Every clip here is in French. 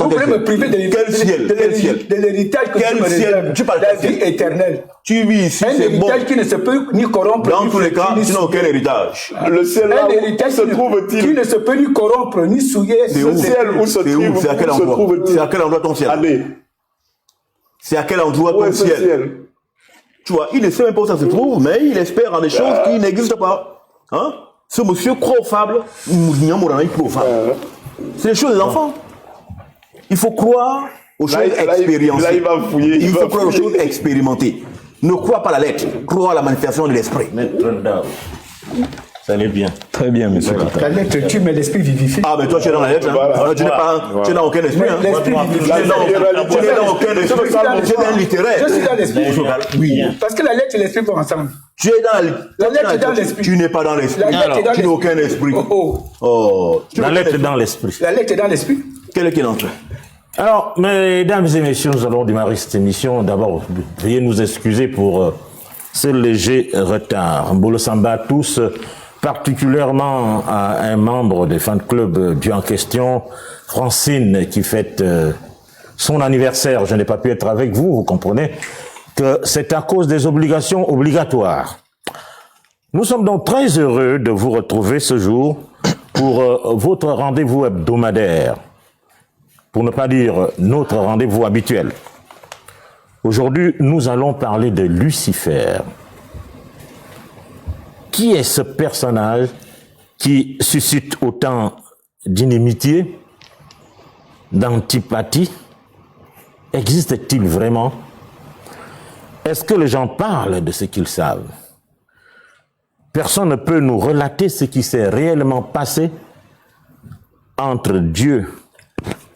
Vous voulez me priver de l'héritage que tu me réserves, la vie éternelle. Tu vis ici, un c'est bon. héritage qui ne se peut ni corrompre. Dans tous les cas, tu n'as aucun héritage. Le ciel là, où se trouve-t-il? Qui ne se peut ni corrompre, ni souiller. Le ciel, où se trouve-t-il? C'est à quel endroit? C'est à quel endroit ton ciel? Allez. C'est à quel endroit ton ciel? Tu vois, il ne sait même pas où ça se trouve, mais il espère en des choses qui n'existent pas. Hein? Ce monsieur croit aux fables, c'est les choses des enfants. Il faut croire aux choses expérimentées. Là, il va fouiller. Il faut croire aux choses expérimentées. Ne crois pas à la lettre, crois à la manifestation de l'esprit. Ça allait bien. Très bien, monsieur. La lettre tue, mais l'esprit vivifie. Ah, mais toi, tu es dans la lettre. Hein? Voilà. Tu n'as aucun esprit. Hein? L'esprit vivifie. Tu n'es dans aucun esprit. Tu es un littéraire. Je suis dans l'esprit. Oui. Parce que la lettre et l'esprit vont ensemble. Tu es dans la lettre est dans l'esprit. Tu n'es pas dans l'esprit. Tu n'as aucun esprit. La lettre est dans l'esprit. La lettre est dans l'esprit. Quel est l'entrée? Alors, mesdames et messieurs, nous allons démarrer cette émission. D'abord, veuillez nous excuser pour ce léger retard. Mbolo Samba à tous, particulièrement à un membre des fan club du en question, Francine, qui fête son anniversaire. Je n'ai pas pu être avec vous, vous comprenez que c'est à cause des obligations obligatoires. Nous sommes donc très heureux de vous retrouver ce jour pour votre rendez-vous hebdomadaire, pour ne pas dire notre rendez-vous habituel. Aujourd'hui, nous allons parler de Lucifer. Qui est ce personnage qui suscite autant d'inimitié, d'antipathie? Existe-t-il vraiment? Est-ce que les gens parlent de ce qu'ils savent? Personne ne peut nous relater ce qui s'est réellement passé entre Dieu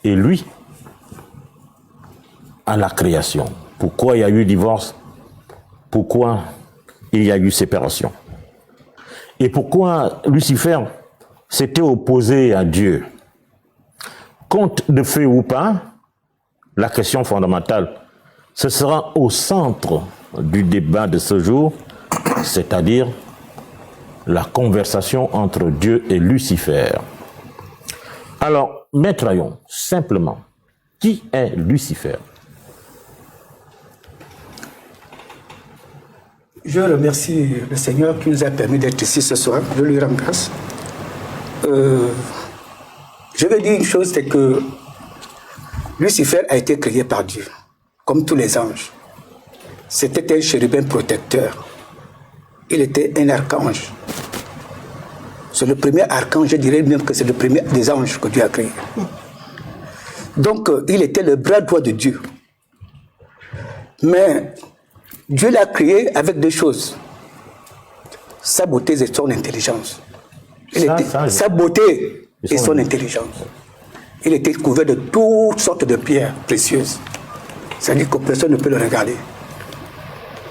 et lui à la création. Pourquoi il y a eu divorce? Pourquoi il y a eu séparation? Et pourquoi Lucifer s'était opposé à Dieu? Conte de fées ou pas, la question fondamentale, ce sera au centre du débat de ce jour, c'est-à-dire la conversation entre Dieu et Lucifer. Alors, Maître Ayon, simplement, qui est Lucifer? Je remercie le Seigneur qui nous a permis d'être ici ce soir. Je lui rends grâce. Je vais dire une chose, c'est que Lucifer a été créé par Dieu, comme tous les anges. C'était un chérubin protecteur. Il était un archange. C'est le premier archange, je dirais même que c'est le premier des anges que Dieu a créé. Donc, il était le bras droit de Dieu. Mais Dieu l'a créé avec deux choses. Sa beauté et son intelligence. Sa beauté et son intelligence. Il était couvert de toutes sortes de pierres précieuses. C'est-à-dire que personne ne peut le regarder.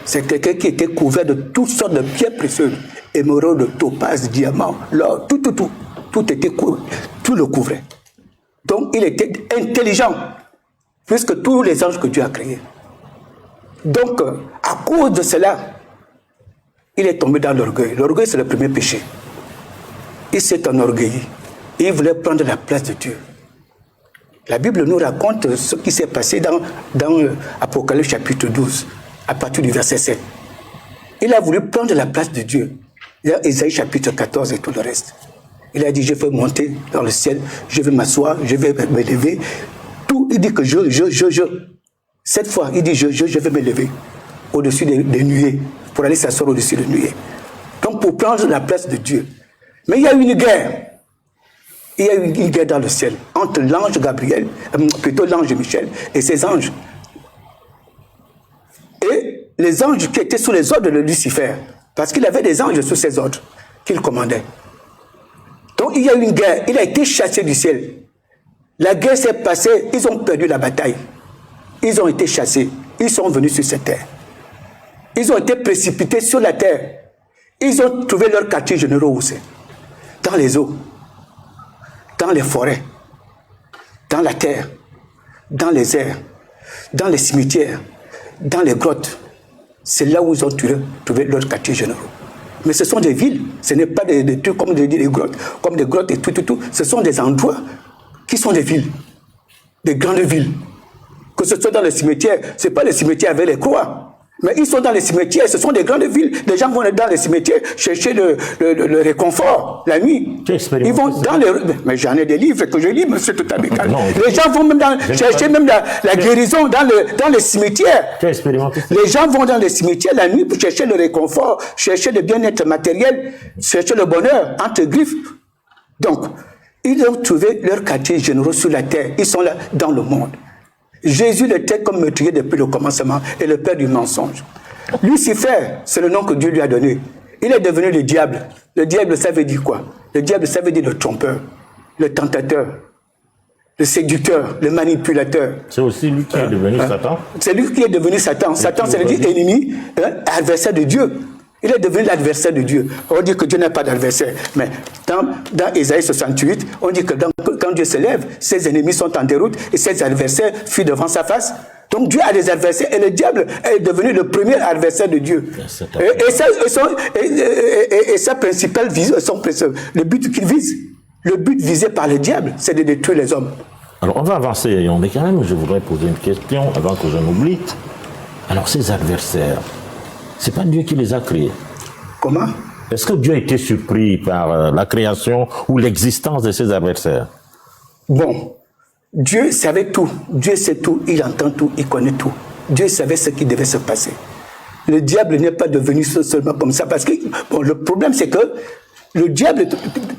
C'est quelqu'un qui était couvert de toutes sortes de pierres précieuses. Émeraude, topaz, diamant, l'or, tout était couvert. Tout le couvrait. Donc il était intelligent, plus que tous les anges que Dieu a créés. Donc, à cause de cela, il est tombé dans l'orgueil. L'orgueil, c'est le premier péché. Il s'est enorgueilli. Il voulait prendre la place de Dieu. La Bible nous raconte ce qui s'est passé dans Apocalypse chapitre 12, à partir du verset 7. Il a voulu prendre la place de Dieu. Dans Ésaïe chapitre 14 et tout le reste. Il a dit, je vais monter dans le ciel, je vais m'asseoir, je vais me lever. Tout, il dit que cette fois, il dit, je vais me lever au-dessus des nuées, pour aller s'asseoir au-dessus des nuées. Donc, pour prendre la place de Dieu. Mais il y a eu une guerre. Il y a eu une guerre dans le ciel, entre l'ange Gabriel, plutôt l'ange Michel, et ses anges. Et les anges qui étaient sous les ordres de Lucifer, parce qu'il avait des anges sous ses ordres, qu'il commandait. Donc, il y a eu une guerre, il a été chassé du ciel. La guerre s'est passée, ils ont perdu la bataille. Ils ont été chassés, ils sont venus sur cette terre. Ils ont été précipités sur la terre. Ils ont trouvé leur quartier généraux où c'est? Dans les eaux, dans les forêts, dans la terre, dans les airs, dans les cimetières, dans les grottes. C'est là où ils ont trouvé leur quartier généraux. Mais ce sont des villes, ce n'est pas des trucs comme des grottes, comme des grottes et tout. Ce sont des endroits qui sont des villes. des grandes villes. Que ce soit dans les cimetières, ce n'est pas les cimetières avec les croix. Mais ils sont dans les cimetières, ce sont des grandes villes. Les gens vont dans les cimetières chercher le réconfort la nuit. Ils vont dans les... Mais j'en ai des livres que je lis, M. Totabika. Les gens vont même chercher même la guérison dans les cimetières. Les gens vont dans les cimetières la nuit pour chercher le réconfort, chercher le bien-être matériel, chercher le bonheur entre griffes. Donc, ils ont trouvé leur quartier généraux sur la terre. Ils sont là dans le monde. Jésus était comme meurtrier depuis le commencement et le père du mensonge. Lucifer, c'est le nom que Dieu lui a donné. Il est devenu le diable. Le diable, ça veut dire quoi? Le diable, ça veut dire le trompeur, le tentateur, le séducteur, le manipulateur. C'est aussi lui qui est devenu Satan. C'est lui qui est devenu Satan. Satan, c'est le dit ennemi, adversaire de Dieu. Il est devenu l'adversaire de Dieu. On dit que Dieu n'a pas d'adversaire. Mais dans Ésaïe 68, on dit que quand Dieu se lève, ses ennemis sont en déroute et ses adversaires fuient devant sa face. Donc Dieu a des adversaires et le diable est devenu le premier adversaire de Dieu. Et sa principale vision, le but qu'il vise, le but visé par le diable, c'est de détruire les hommes. Alors on va avancer, mais quand même, je voudrais poser une question avant que je n'oublie. Alors ces adversaires, c'est pas Dieu qui les a créés. Comment? Est-ce que Dieu a été surpris par la création ou l'existence de ses adversaires? Bon, Dieu savait tout. Dieu sait tout, il entend tout, il connaît tout. Dieu savait ce qui devait se passer. Le diable n'est pas devenu seulement comme ça parce que bon, le problème c'est que le diable,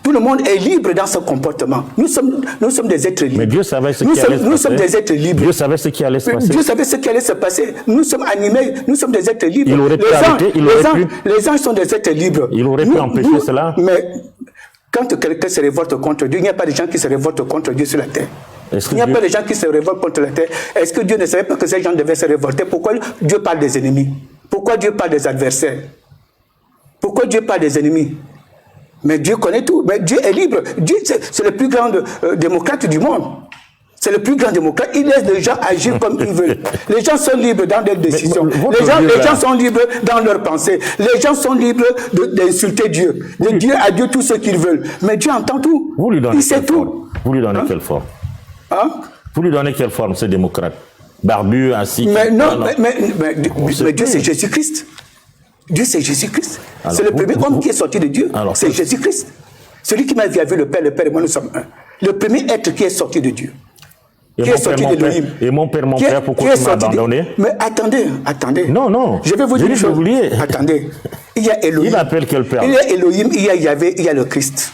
tout le monde est libre dans son comportement. Nous sommes des êtres libres. Mais Dieu savait ce qui allait se passer. Nous sommes des êtres libres. Dieu savait ce qui allait se passer. Dieu savait ce qui allait se passer. Nous sommes animés, nous sommes des êtres libres. Il aurait pu arrêter, les anges sont des êtres libres. Il aurait pu empêcher cela. Mais quand quelqu'un se révolte contre Dieu, il n'y a pas de gens qui se révoltent contre Dieu sur la terre. Il n'y a pas de gens qui se révoltent contre la terre. Est-ce que Dieu ne savait pas que ces gens devaient se révolter? Pourquoi Dieu parle des ennemis? Pourquoi Dieu parle des adversaires? Pourquoi Dieu parle des ennemis? Mais Dieu connaît tout. Mais Dieu est libre. Dieu, c'est le plus grand démocrate du monde. C'est le plus grand démocrate. Il laisse les gens agir comme ils veulent. Les gens sont libres dans leurs décisions. Les gens sont libres dans leurs pensées. Les gens sont libres d'insulter Dieu. De dire à Dieu tout ce qu'ils veulent. Mais Dieu entend tout. Il sait tout. Vous lui donnez quelle forme? Vous lui donnez quelle forme, ce démocrate? Barbu, assis? Mais non, mais Dieu, c'est Jésus-Christ. Dieu, c'est Jésus-Christ. C'est le premier homme qui est sorti de Dieu. C'est Jésus-Christ. Celui qui m'a vu avec le Père et moi, nous sommes un. Le premier être qui est sorti de Dieu. Qui est sorti d'Élohim. Et mon Père, pourquoi tu m'as abandonné? Mais attendez. Non. Je vais vous dire une chose. Attendez. Il y a Elohim. Il appelle quel Père? Il y a Elohim, il y a Yahvé, il y a le Christ.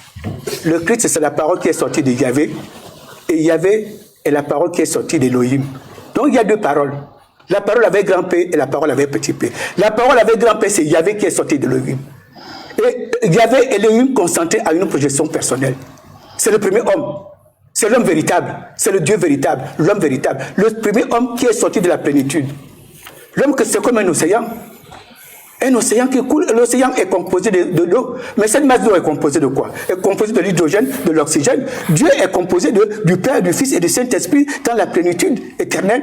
Le Christ, c'est la parole qui est sortie de Yahvé. Et Yahvé est la parole qui est sortie d'Elohim. Donc il y a deux paroles. La parole avec grand P et la parole avec petit p. La parole avec grand P, c'est Yahvé qui est sorti d'Elohim. Et Yahvé et Elohim consentés à une projection personnelle. C'est le premier homme. C'est l'homme véritable. C'est le Dieu véritable. L'homme véritable. Le premier homme qui est sorti de la plénitude. L'homme que c'est comme un océan. Un océan qui coule. L'océan est composé de l'eau. Mais cette masse d'eau est composée de quoi? Elle est composée de l'hydrogène, de l'oxygène. Dieu est composé du Père, du Fils et du Saint-Esprit dans la plénitude éternelle.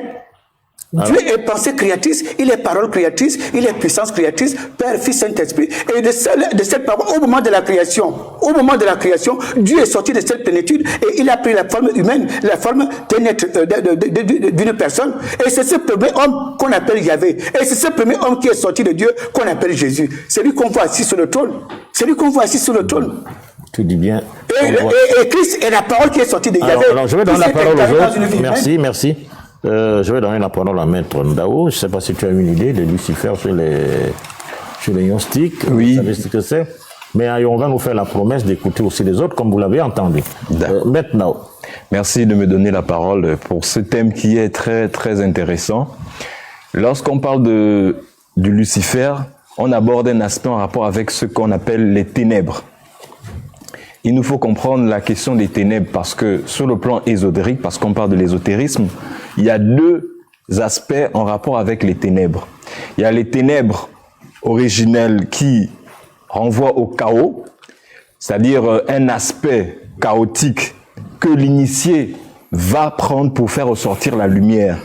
Dieu est pensée créatrice, il est parole créatrice, il est puissance créatrice, Père, Fils, Saint-Esprit. Et de cette parole, au moment de la création, Dieu est sorti de cette plénitude et il a pris la forme humaine, la forme d'un être, d'une personne. Et c'est ce premier homme qu'on appelle Yahvé. Et c'est ce premier homme qui est sorti de Dieu qu'on appelle Jésus. C'est lui qu'on voit assis sur le trône. Tu dis bien. Et Christ est la parole qui est sortie de Yahvé. Alors je vais donner la parole aux autres. Merci. Je vais donner la parole à Maître Ndao. Je ne sais pas si tu as une idée de Lucifer sur les gnostiques. Oui. Vous savez ce que c'est. Mais on va nous faire la promesse d'écouter aussi les autres, comme vous l'avez entendu. Maître Ndao. Merci de me donner la parole pour ce thème qui est très, très intéressant. Lorsqu'on parle du Lucifer, on aborde un aspect en rapport avec ce qu'on appelle les ténèbres. Il nous faut comprendre la question des ténèbres parce que sur le plan ésotérique, parce qu'on parle de l'ésotérisme, il y a deux aspects en rapport avec les ténèbres. Il y a les ténèbres originelles qui renvoient au chaos, c'est-à-dire un aspect chaotique que l'initié va prendre pour faire ressortir la lumière.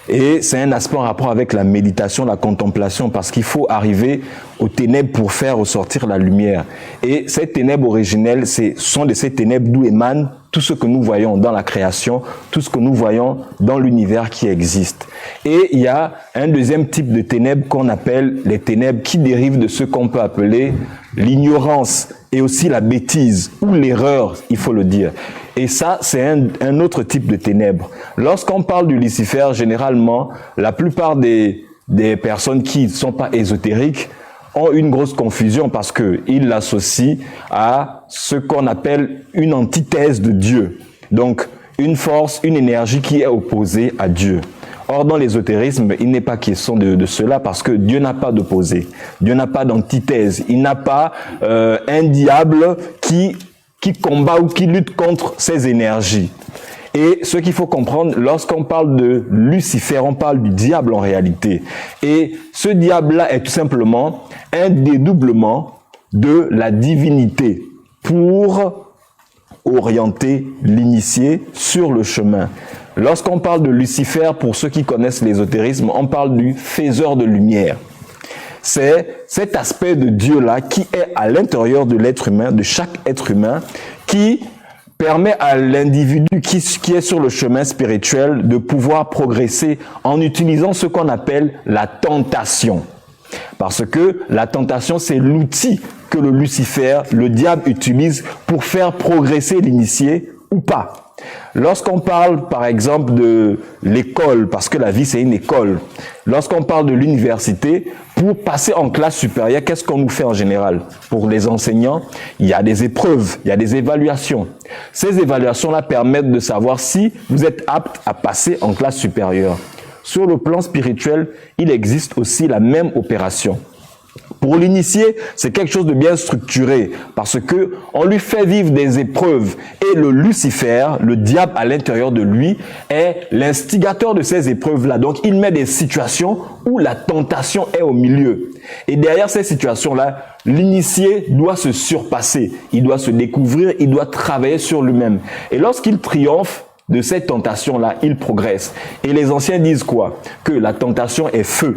Et c'est un aspect en rapport avec la méditation, la contemplation, parce qu'il faut arriver aux ténèbres pour faire ressortir la lumière. Et ces ténèbres originelles, ce sont de ces ténèbres d'où émane tout ce que nous voyons dans la création, tout ce que nous voyons dans l'univers qui existe. Et il y a un deuxième type de ténèbres qu'on appelle les ténèbres qui dérivent de ce qu'on peut appeler l'ignorance et aussi la bêtise ou l'erreur, il faut le dire. Et ça, c'est un autre type de ténèbres. Lorsqu'on parle du Lucifer, généralement, la plupart des personnes qui ne sont pas ésotériques ont une grosse confusion parce qu'ils l'associent à ce qu'on appelle une antithèse de Dieu. Donc, une force, une énergie qui est opposée à Dieu. Or, dans l'ésotérisme, il n'est pas question de cela parce que Dieu n'a pas d'opposé. Dieu n'a pas d'antithèse. Il n'a pas un diable qui combat ou qui lutte contre ces énergies. Et ce qu'il faut comprendre, lorsqu'on parle de Lucifer, on parle du diable en réalité. Et ce diable-là est tout simplement un dédoublement de la divinité pour orienter l'initié sur le chemin. Lorsqu'on parle de Lucifer, pour ceux qui connaissent l'ésotérisme, on parle du faiseur de lumière. C'est cet aspect de Dieu-là qui est à l'intérieur de l'être humain, de chaque être humain, qui permet à l'individu qui est sur le chemin spirituel de pouvoir progresser en utilisant ce qu'on appelle la tentation. Parce que la tentation, c'est l'outil que le Lucifer, le diable, utilise pour faire progresser l'initié ou pas. Lorsqu'on parle, par exemple, de l'école, parce que la vie, c'est une école. Lorsqu'on parle de l'université, pour passer en classe supérieure, qu'est-ce qu'on nous fait en général? Pour les enseignants, il y a des épreuves, il y a des évaluations. Ces évaluations-là permettent de savoir si vous êtes apte à passer en classe supérieure. Sur le plan spirituel, il existe aussi la même opération. Pour l'initié, c'est quelque chose de bien structuré parce que on lui fait vivre des épreuves et le Lucifer, le diable à l'intérieur de lui, est l'instigateur de ces épreuves-là. Donc, il met des situations où la tentation est au milieu. Et derrière ces situations-là, l'initié doit se surpasser, il doit se découvrir, il doit travailler sur lui-même. Et lorsqu'il triomphe de cette tentation-là, il progresse. Et les anciens disent quoi? Que la tentation est feu.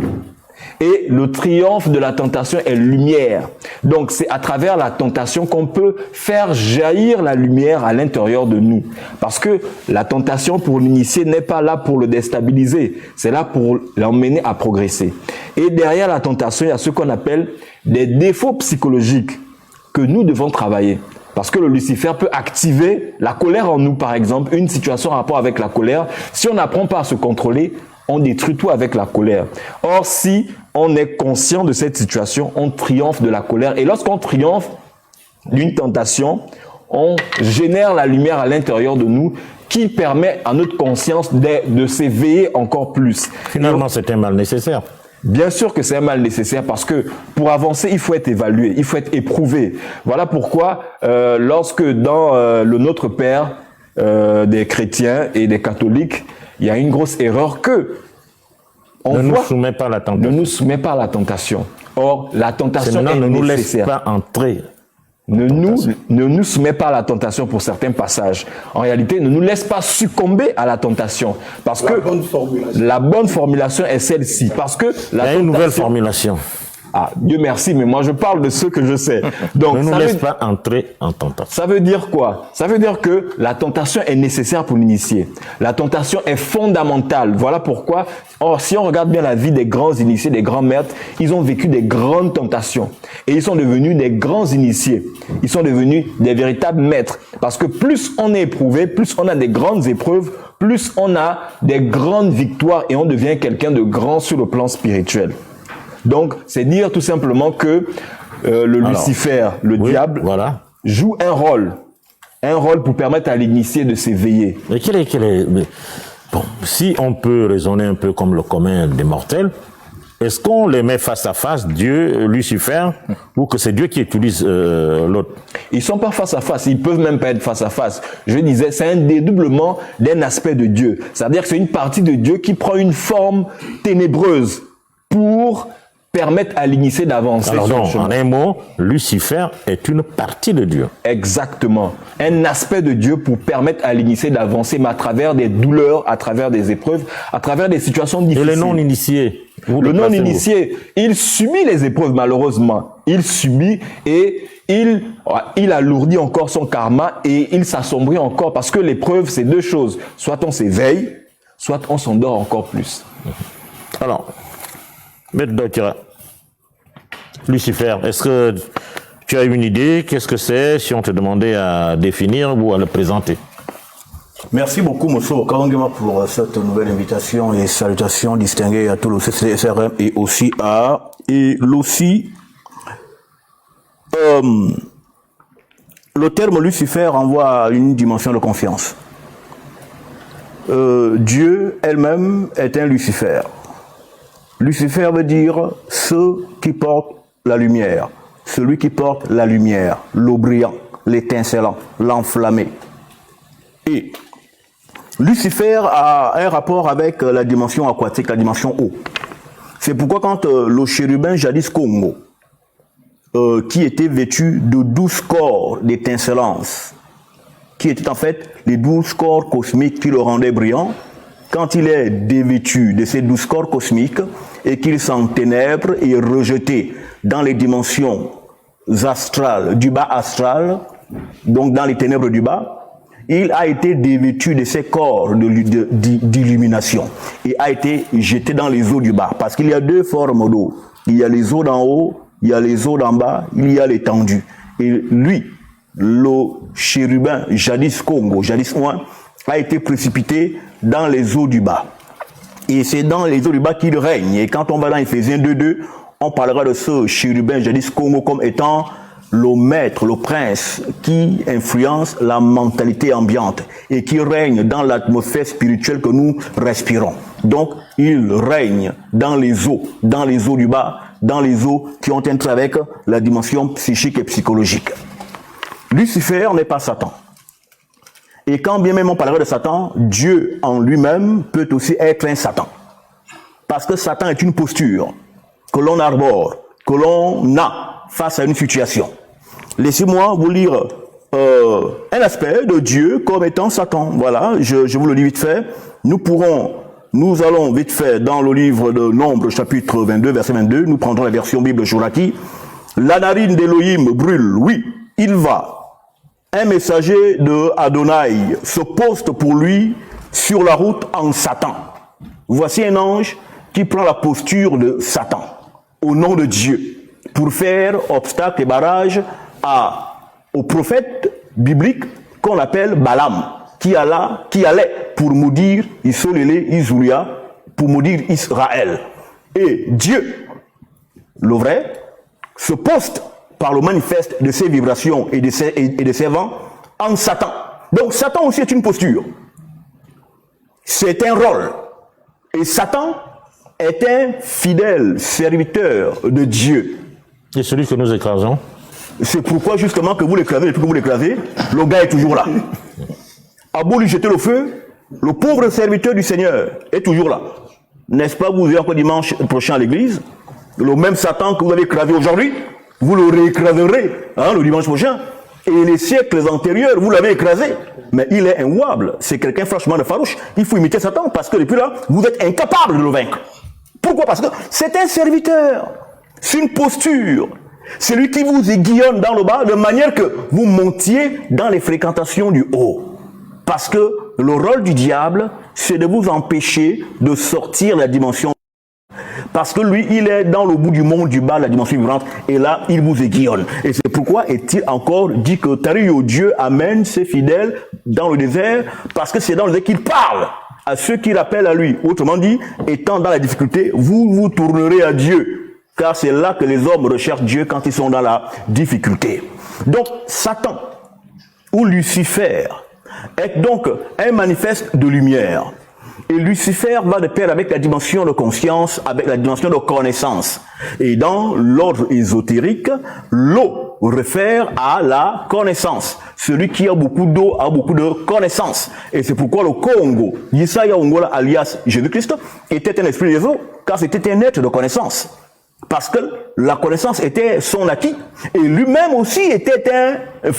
Et le triomphe de la tentation est lumière. Donc, c'est à travers la tentation qu'on peut faire jaillir la lumière à l'intérieur de nous. Parce que la tentation pour l'initié n'est pas là pour le déstabiliser. C'est là pour l'emmener à progresser. Et derrière la tentation, il y a ce qu'on appelle des défauts psychologiques que nous devons travailler. Parce que le Lucifer peut activer la colère en nous, par exemple, une situation en rapport avec la colère. Si on n'apprend pas à se contrôler, on détruit tout avec la colère. Or, si on est conscient de cette situation, on triomphe de la colère. Et lorsqu'on triomphe d'une tentation, on génère la lumière à l'intérieur de nous qui permet à notre conscience de s'éveiller encore plus. Finalement, c'est un mal nécessaire. Bien sûr que c'est un mal nécessaire parce que pour avancer, il faut être évalué, il faut être éprouvé. Voilà pourquoi lorsque dans le Notre Père des chrétiens et des catholiques, il y a une grosse erreur que ne nous soumet pas à la tentation. Ne nous soumet pas à la tentation. Or, la tentation est ne nous laisse nécessaire. pas entrer. Ne nous soumet pas à la tentation pour certains passages. En réalité, ne nous laisse pas succomber à la tentation. Parce que la bonne formulation est celle-ci. Parce que il y a une nouvelle formulation. Ah, Dieu merci, mais moi je parle de ce que je sais. Donc, ne nous laisse pas entrer en tentation. Ça veut dire quoi? Ça veut dire que la tentation est nécessaire pour l'initié. La tentation est fondamentale. Voilà pourquoi, or, si on regarde bien la vie des grands initiés, des grands maîtres, ils ont vécu des grandes tentations. Et ils sont devenus des grands initiés. Ils sont devenus des véritables maîtres. Parce que plus on est éprouvé, plus on a des grandes épreuves, plus on a des grandes victoires et on devient quelqu'un de grand sur le plan spirituel. Donc, c'est dire tout simplement que Lucifer, le diable, joue un rôle pour permettre à l'initié de s'éveiller. Mais bon, si on peut raisonner un peu comme le commun des mortels, est-ce qu'on les met face à face, Dieu, Lucifer, ou que c'est Dieu qui utilise l'autre? Ils sont pas face à face, ils peuvent même pas être face à face. Je disais, c'est un dédoublement d'un aspect de Dieu. C'est-à-dire que c'est une partie de Dieu qui prend une forme ténébreuse pour permettent à l'initié d'avancer. Alors donc, en un mot, Lucifer est une partie de Dieu. Exactement. Un aspect de Dieu pour permettre à l'initié d'avancer, mais à travers des douleurs, à travers des épreuves, à travers des situations difficiles. Et le non-initié? Le non-initié, il subit les épreuves malheureusement. Il subit et il alourdit encore son karma et il s'assombrit encore parce que l'épreuve, c'est deux choses. Soit on s'éveille, soit on s'endort encore plus. Alors, Maître Docteur, Lucifer, est-ce que tu as une idée? Qu'est-ce que c'est si on te demandait à définir ou à le présenter? Merci beaucoup, Mosso Kawangema, pour cette nouvelle invitation et salutations distinguées à tout le CCSRM et aussi à l'OCI. Le terme Lucifer renvoie à une dimension de confiance. Dieu elle-même est un Lucifer. Lucifer veut dire ceux qui portent la lumière, celui qui porte la lumière, l'eau brillant, l'étincelant, l'enflammé. Et Lucifer a un rapport avec la dimension aquatique, la dimension eau. C'est pourquoi quand le chérubin jadis Congo, qui était vêtu de 12 corps d'étincelance, qui étaient en fait les 12 corps cosmiques qui le rendaient brillant, quand il est dévêtu de ces 12 corps cosmiques et qu'il s'enténèbre et est rejeté dans les dimensions astrales, du bas astral, donc dans les ténèbres du bas, il a été dévêtu de ces corps d'illumination et a été jeté dans les eaux du bas. Parce qu'il y a deux formes d'eau. Il y a les eaux d'en haut, il y a les eaux d'en bas, il y a l'étendue. Et lui, le chérubin, jadis Congo, jadis moi, a été précipité dans les eaux du bas. Et c'est dans les eaux du bas qu'il règne. Et quand on va dans Éphésiens 2.2, on parlera de ce chérubin, jadis Congo, comme étant le maître, le prince qui influence la mentalité ambiante et qui règne dans l'atmosphère spirituelle que nous respirons. Donc, il règne dans les eaux du bas, dans les eaux qui ont un trait avec la dimension psychique et psychologique. Lucifer n'est pas Satan. Et quand bien même on parlerait de Satan, Dieu en lui-même peut aussi être un Satan. Parce que Satan est une posture que l'on arbore, que l'on a face à une situation. Laissez-moi vous lire un aspect de Dieu comme étant Satan. Voilà, je vous le lis vite fait. Nous allons vite fait dans le livre de Nombres, chapitre 22, verset 22. Nous prendrons la version Bible de Jouraki. La narine d'Élohim brûle, oui, il va. Un messager de Adonai se poste pour lui sur la route en Satan. Voici un ange qui prend la posture de Satan, au nom de Dieu, pour faire obstacle et barrage au prophète biblique qu'on appelle Balaam, qui allait pour maudire Isolélé, Isoulia, pour maudire Israël. Et Dieu, le vrai, se poste par le manifeste de ses vibrations et de ses vents en Satan. Donc Satan aussi est une posture. C'est un rôle. Et Satan est un fidèle serviteur de Dieu. Et celui que nous écrasons? C'est pourquoi justement que vous l'écrasez, depuis que vous l'écrasez, le gars est toujours là. À beau lui jeter le feu, le pauvre serviteur du Seigneur est toujours là. N'est-ce pas, vous irez encore dimanche prochain à l'église, le même Satan que vous avez écrasé aujourd'hui, vous le réécraserez le dimanche prochain. Et les siècles antérieurs, vous l'avez écrasé. Mais il est immuable. C'est quelqu'un franchement de farouche. Il faut imiter Satan parce que depuis là, vous êtes incapable de le vaincre. Pourquoi? Parce que c'est un serviteur. C'est une posture. C'est lui qui vous aiguillonne dans le bas de manière que vous montiez dans les fréquentations du haut. Parce que le rôle du diable, c'est de vous empêcher de sortir de la dimension. Parce que lui, il est dans le bout du monde du bas, la dimension vibrante, et là, il vous aiguillonne. Et c'est pourquoi est-il encore dit que Tario Dieu amène ses fidèles dans le désert, parce que c'est dans le désert qu'il parle à ceux qui rappellent à lui. Autrement dit, étant dans la difficulté, vous vous tournerez à Dieu, car c'est là que les hommes recherchent Dieu quand ils sont dans la difficulté. Donc, Satan, ou Lucifer, est donc un manifeste de lumière. Et Lucifer va de pair avec la dimension de conscience, avec la dimension de connaissance. Et dans l'ordre ésotérique, l'eau réfère à la connaissance. Celui qui a beaucoup d'eau a beaucoup de connaissance. Et c'est pourquoi le Congo, Yesaya Ongola alias Jésus-Christ, était un esprit des eaux, car c'était un être de connaissance. Parce que la connaissance était son acquis. Et lui-même aussi était un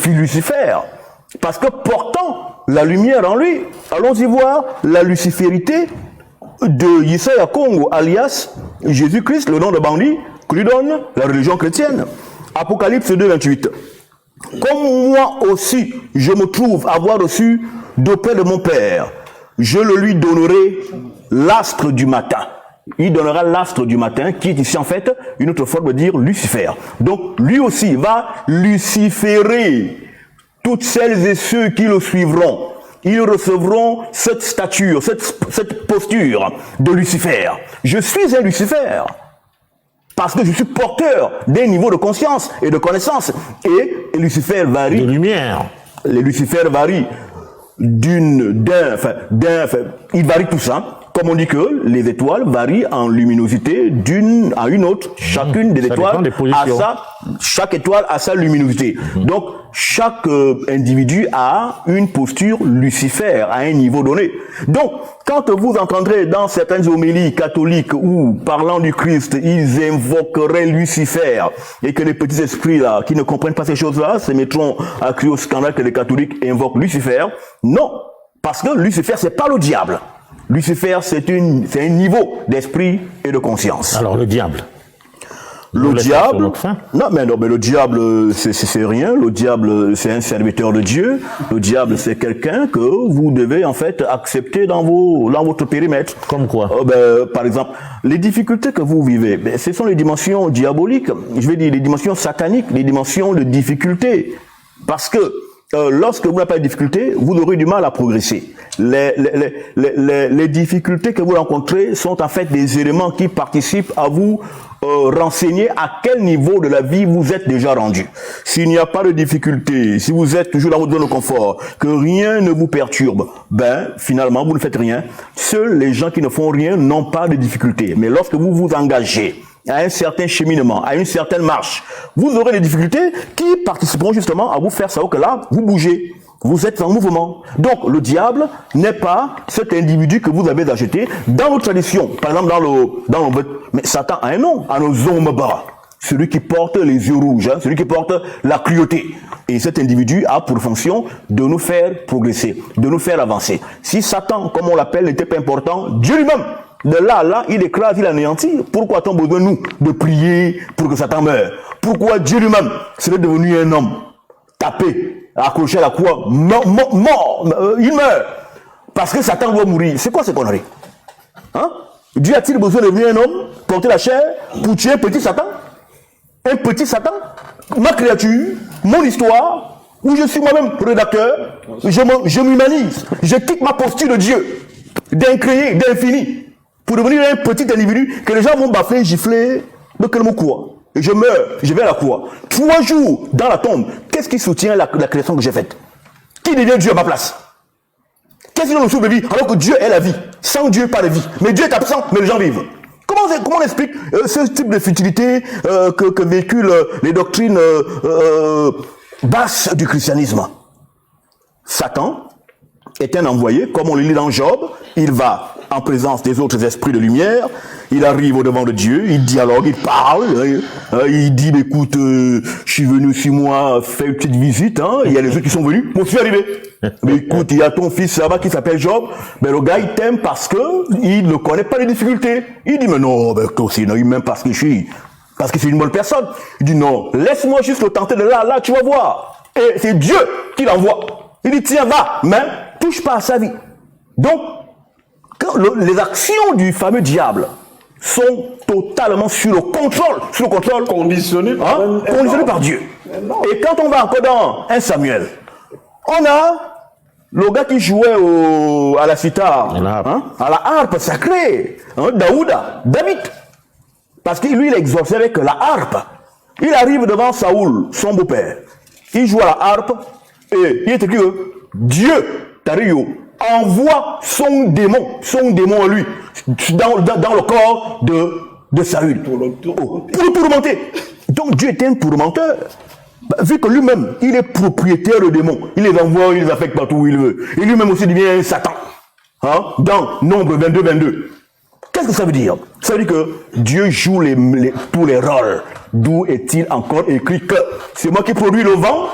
Lucifer. Parce que portant la lumière en lui, allons-y voir la luciférité de Yesaya Kongo, alias Jésus-Christ, le nom de bandit que lui donne la religion chrétienne. Apocalypse 2, 28. Comme moi aussi, je me trouve avoir reçu d'auprès de mon Père, je le lui donnerai l'astre du matin. Il donnera l'astre du matin, qui est ici en fait une autre forme de dire Lucifer. Donc lui aussi va luciférer toutes celles et ceux qui le suivront. Ils recevront cette stature, cette posture de Lucifer. Je suis un Lucifer. Parce que je suis porteur d'un niveau de conscience et de connaissance. Et Lucifer varie. De lumière. Les Lucifers varient il varie tout ça. Comme on dit que les étoiles varient en luminosité d'une à une autre. Chacune des étoiles chaque étoile a sa luminosité. Donc, chaque individu a une posture Lucifer à un niveau donné. Donc, quand vous entendrez dans certaines homélies catholiques où, parlant du Christ, ils invoqueraient Lucifer et que les petits esprits là, qui ne comprennent pas ces choses-là, se mettront à crier au scandale que les catholiques invoquent Lucifer. Non, parce que Lucifer, c'est pas le diable. Lucifer, c'est un niveau d'esprit et de conscience. Alors, le diable. Le diable, non mais le diable c'est rien, le diable c'est un serviteur de Dieu, le diable c'est quelqu'un que vous devez en fait accepter dans votre périmètre. Comme quoi? Par exemple, les difficultés que vous vivez, ce sont les dimensions diaboliques, je vais dire les dimensions sataniques, les dimensions de difficulté. Parce que lorsque vous n'avez pas de difficultés, vous aurez du mal à progresser. Les difficultés que vous rencontrez sont en fait des éléments qui participent à vous renseigner à quel niveau de la vie vous êtes déjà rendu. S'il n'y a pas de difficultés, si vous êtes toujours dans votre zone de confort, que rien ne vous perturbe, finalement vous ne faites rien. Seuls les gens qui ne font rien n'ont pas de difficultés. Mais lorsque vous vous engagez à un certain cheminement, à une certaine marche, vous aurez des difficultés qui participeront justement à vous faire savoir que là, vous bougez. Vous êtes en mouvement. Donc, le diable n'est pas cet individu que vous avez acheté dans notre tradition. Par exemple, mais Satan a un nom, Anozombara. Celui qui porte les yeux rouges, celui qui porte la cruauté. Et cet individu a pour fonction de nous faire progresser, de nous faire avancer. Si Satan, comme on l'appelle, n'était pas important, Dieu lui-même, de là à là, il écrase, il anéantit. Pourquoi a-t-on besoin, nous, de prier pour que Satan meure? Pourquoi Dieu lui-même serait devenu un homme tapé, accroché à la croix, mort, il meurt. Parce que Satan doit mourir. C'est quoi ces conneries? Dieu a-t-il besoin de devenir un homme, porter la chair, pour tuer un petit Satan? Un petit Satan? Ma créature, mon histoire, où je suis moi-même rédacteur, je m'humanise, je quitte ma posture de Dieu, d'incréé, d'infini, pour devenir un petit individu que les gens vont baffer, gifler, de quel mot quoi? Et je meurs, je vais à la croix. 3 jours dans la tombe. Qu'est-ce qui soutient la création que j'ai faite? Qui devient Dieu à ma place? Qu'est-ce qui nous sauve la vie alors que Dieu est la vie? Sans Dieu, pas de vie. Mais Dieu est absent, mais les gens vivent. Comment on explique ce type de futilité que véhiculent les doctrines basses du christianisme? Satan est un envoyé, comme on le lit dans Job. Il va en présence des autres esprits de lumière, il arrive au devant de Dieu, il dialogue, il parle, il dit, écoute, je suis venu 6 mois faire une petite visite, il y a les autres qui sont venus, moi je suis arrivé. Mais écoute, il y a ton fils là-bas qui s'appelle Job, mais le gars il t'aime parce que il ne connaît pas les difficultés. Il dit, mais non, aussi, non, il m'aime parce que c'est une bonne personne. Il dit, non, laisse-moi juste le tenter de là, tu vas voir. Et c'est Dieu qui l'envoie. Il dit, tiens, va, mais touche pas à sa vie. Donc, les actions du fameux diable sont totalement sur le contrôle conditionné par Dieu. Et quand on va encore dans 1 Samuel, on a le gars qui jouait à la sitar, à la harpe sacrée, David. Parce que lui, il exorçait avec la harpe. Il arrive devant Saoul, son beau-père. Il joue à la harpe et il est écrit que Dieu, Tario, envoie son démon en lui, dans le corps de Saül, pour le tourmenter. Donc Dieu est un tourmenteur. Vu que lui-même, il est propriétaire de démons, il les envoie, il les affecte partout où il veut. Et lui-même aussi devient un Satan. Dans Nombre 22. Qu'est-ce que ça veut dire? Ça veut dire que Dieu joue tous les rôles. D'où est-il encore écrit que c'est moi qui produis le vent,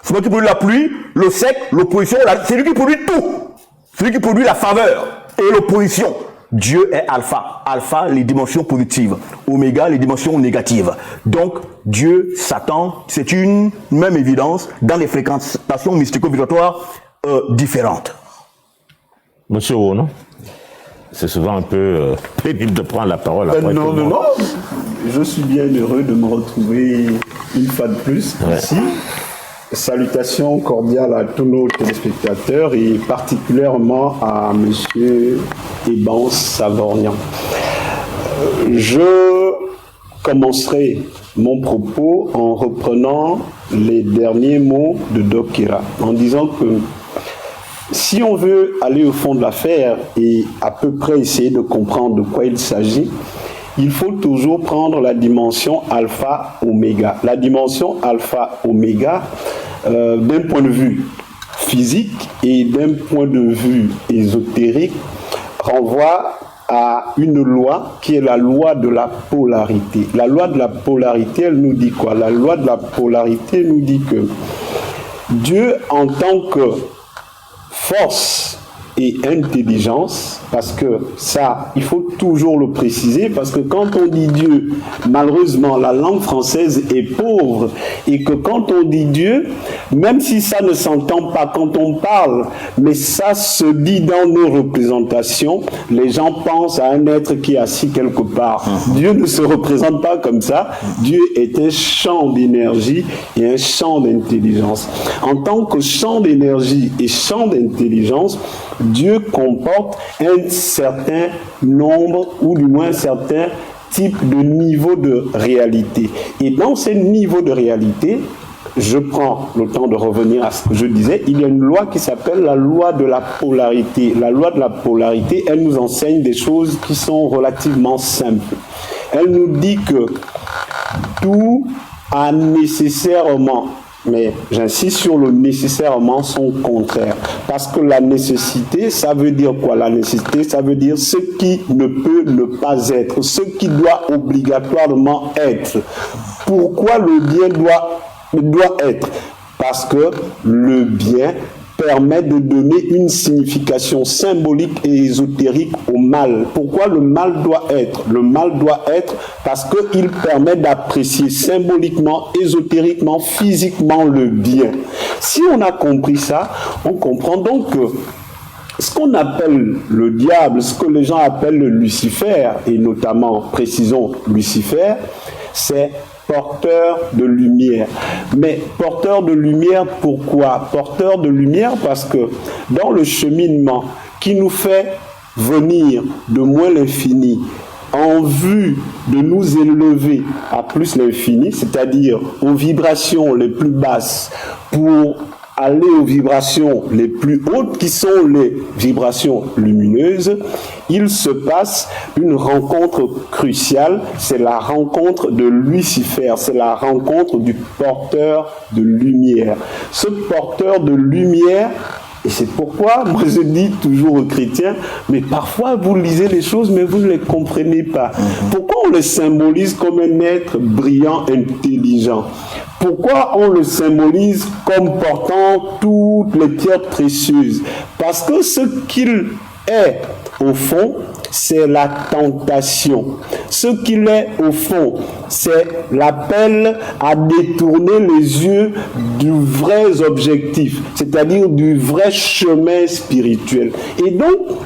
c'est moi qui produis la pluie, le sec, l'opposition, c'est lui qui produit tout. C'est lui qui produit la faveur et l'opposition. Dieu est alpha. Alpha, les dimensions positives. Oméga, les dimensions négatives. Donc, Dieu, Satan, c'est une même évidence dans les fréquentations mystico-vibratoires différentes. Monsieur Ono, c'est souvent un peu pénible de prendre la parole après Non. Je suis bien heureux de me retrouver une fois de plus ici. Salutations cordiales à tous nos téléspectateurs et particulièrement à monsieur Eban Savorgnan. Je commencerai mon propos en reprenant les derniers mots de Dokira, en disant que si on veut aller au fond de l'affaire et à peu près essayer de comprendre de quoi il s'agit, il faut toujours prendre la dimension alpha-oméga. La dimension alpha-oméga, d'un point de vue physique et d'un point de vue ésotérique, renvoie à une loi qui est la loi de la polarité. La loi de la polarité, elle nous dit quoi? La loi de la polarité nous dit que Dieu, en tant que force et intelligence, parce que ça, il faut toujours le préciser, parce que quand on dit Dieu, malheureusement, la langue française est pauvre, et que quand on dit Dieu, même si ça ne s'entend pas quand on parle, mais ça se dit dans nos représentations, les gens pensent à un être qui est assis quelque part. Dieu ne se représente pas comme ça. Dieu est un champ d'énergie et un champ d'intelligence. En tant que champ d'énergie et champ d'intelligence, Dieu comporte un certain nombre, ou du moins un certain type de niveau de réalité. Et dans ces niveaux de réalité, je prends le temps de revenir à ce que je disais, il y a une loi qui s'appelle la loi de la polarité. La loi de la polarité, elle nous enseigne des choses qui sont relativement simples. Elle nous dit que tout a nécessairement, mais j'insiste sur le nécessairement, son contraire. Parce que la nécessité, ça veut dire quoi? La nécessité, ça veut dire ce qui ne peut ne pas être, ce qui doit obligatoirement être. Pourquoi le bien doit être? Parce que le bien permet de donner une signification symbolique et ésotérique au mal. Pourquoi le mal doit être? Le mal doit être parce qu'il permet d'apprécier symboliquement, ésotériquement, physiquement le bien. Si on a compris ça, on comprend donc que ce qu'on appelle le diable, ce que les gens appellent le Lucifer, et notamment, précisons, Lucifer, c'est porteur de lumière. Mais porteur de lumière, pourquoi? Porteur de lumière parce que dans le cheminement qui nous fait venir de moins l'infini en vue de nous élever à plus l'infini, c'est-à-dire aux vibrations les plus basses pour aller aux vibrations les plus hautes qui sont les vibrations lumineuses, il se passe une rencontre cruciale, c'est la rencontre de Lucifer, c'est la rencontre du porteur de lumière. Ce porteur de lumière, et c'est pourquoi moi je dis toujours aux chrétiens, mais parfois vous lisez les choses mais vous ne les comprenez pas. Pourquoi on le symbolise comme un être brillant, intelligent? Pourquoi on le symbolise comme portant toutes les pierres précieuses? Parce que ce qu'il est au fond, c'est la tentation. Ce qu'il est au fond, c'est l'appel à détourner les yeux du vrai objectif, c'est-à-dire du vrai chemin spirituel. Et donc,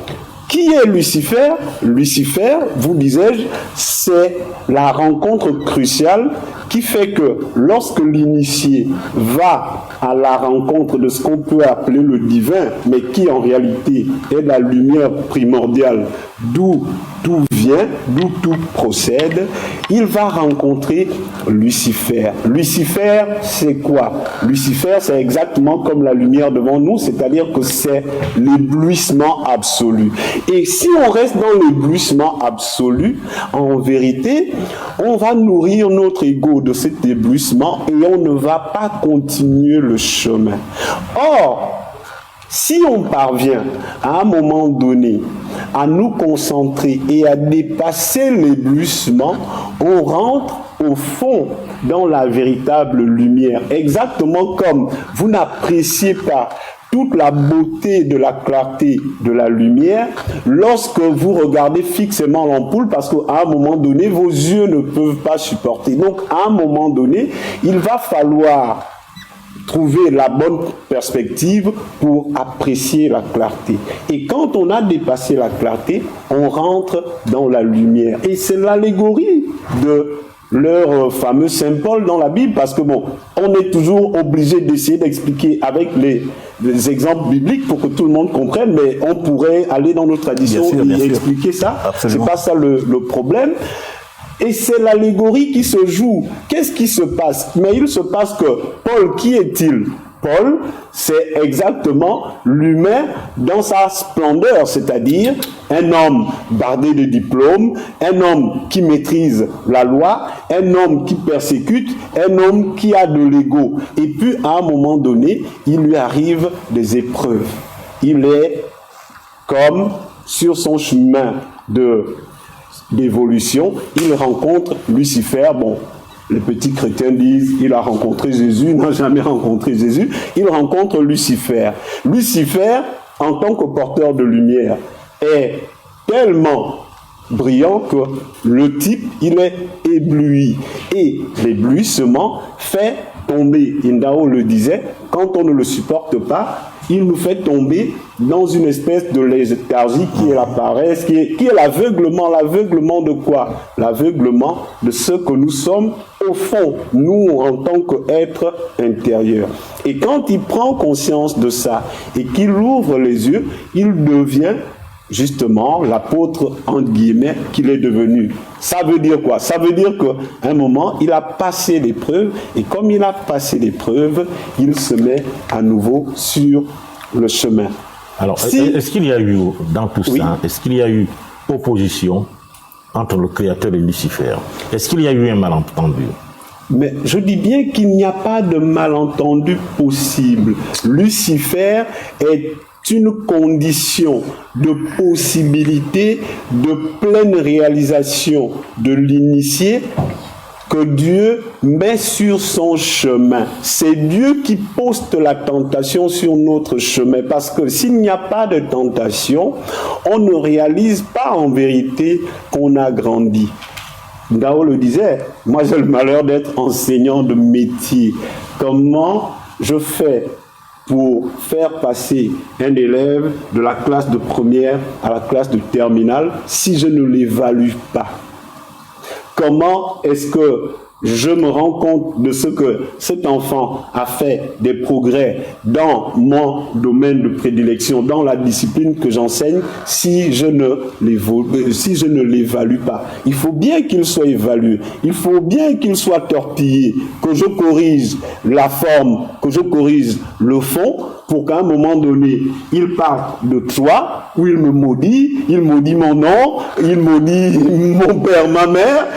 qui est Lucifer? Lucifer, vous disais-je, c'est la rencontre cruciale qui fait que lorsque l'initié va à la rencontre de ce qu'on peut appeler le divin, mais qui en réalité est la lumière primordiale, d'où tout vient, d'où tout procède, il va rencontrer Lucifer. Lucifer, c'est quoi? Lucifer, c'est exactement comme la lumière devant nous, c'est-à-dire que c'est l'éblouissement absolu. Et si on reste dans l'éblouissement absolu, en vérité, on va nourrir notre ego de cet éblouissement et on ne va pas continuer le chemin. Or, Si on parvient à un moment donné à nous concentrer et à dépasser l'éblouissement, on rentre au fond dans la véritable lumière. Exactement comme vous n'appréciez pas toute la beauté de la clarté de la lumière lorsque vous regardez fixement l'ampoule, parce qu'à un moment donné, vos yeux ne peuvent pas supporter. Donc, à un moment donné, il va falloir trouver la bonne perspective pour apprécier la clarté. Et quand on a dépassé la clarté, on rentre dans la lumière. Et c'est l'allégorie de leur fameux Saint Paul dans la Bible, parce que bon, on est toujours obligé d'essayer d'expliquer avec les exemples bibliques pour que tout le monde comprenne, mais on pourrait aller dans nos traditions et expliquer ça. C'est pas ça le problème. Et c'est l'allégorie qui se joue. Qu'est-ce qui se passe? Mais il se passe que Paul, qui est-il? Paul, c'est exactement l'humain dans sa splendeur, c'est-à-dire un homme bardé de diplômes, un homme qui maîtrise la loi, un homme qui persécute, un homme qui a de l'ego. Et puis, à un moment donné, il lui arrive des épreuves. Il est comme sur son chemin d'évolution, il rencontre Lucifer. Bon, les petits chrétiens disent il a rencontré Jésus, n'a jamais rencontré Jésus. Il rencontre Lucifer. Lucifer, en tant que porteur de lumière, est tellement brillant que le type, il est ébloui. Et l'éblouissement fait tomber, Indao le disait, quand on ne le supporte pas, il nous fait tomber dans une espèce de léthargie qui est la paresse, qui est l'aveuglement. L'aveuglement de quoi? L'aveuglement de ce que nous sommes au fond, nous en tant qu'êtres intérieurs. Et quand il prend conscience de ça et qu'il ouvre les yeux, il devient justement l'apôtre entre guillemets qu'il est devenu. Ça veut dire quoi? Ça veut dire qu'à un moment, il a passé l'épreuve, et comme il a passé l'épreuve, il se met à nouveau sur le chemin. Alors, est-ce qu'il y a eu, dans tout ça, est-ce qu'il y a eu opposition entre le Créateur et Lucifer? Est-ce qu'il y a eu un malentendu? Mais je dis bien qu'il n'y a pas de malentendu possible. Lucifer est une condition de possibilité de pleine réalisation de l'initié que Dieu met sur son chemin. C'est Dieu qui poste la tentation sur notre chemin, parce que s'il n'y a pas de tentation, on ne réalise pas en vérité qu'on a grandi. Ndao le disait, moi j'ai le malheur d'être enseignant de métier. Comment je fais pour faire passer un élève de la classe de première à la classe de terminale si je ne l'évalue pas? Comment est-ce que je me rends compte de ce que cet enfant a fait des progrès dans mon domaine de prédilection, dans la discipline que j'enseigne, si je ne l'évalue pas? Il faut bien qu'il soit évalué, il faut bien qu'il soit tortillé, que je corrige la forme, que je corrige le fond, pour qu'à un moment donné, il parle de toi, ou il me maudit mon nom, il maudit mon père, ma mère.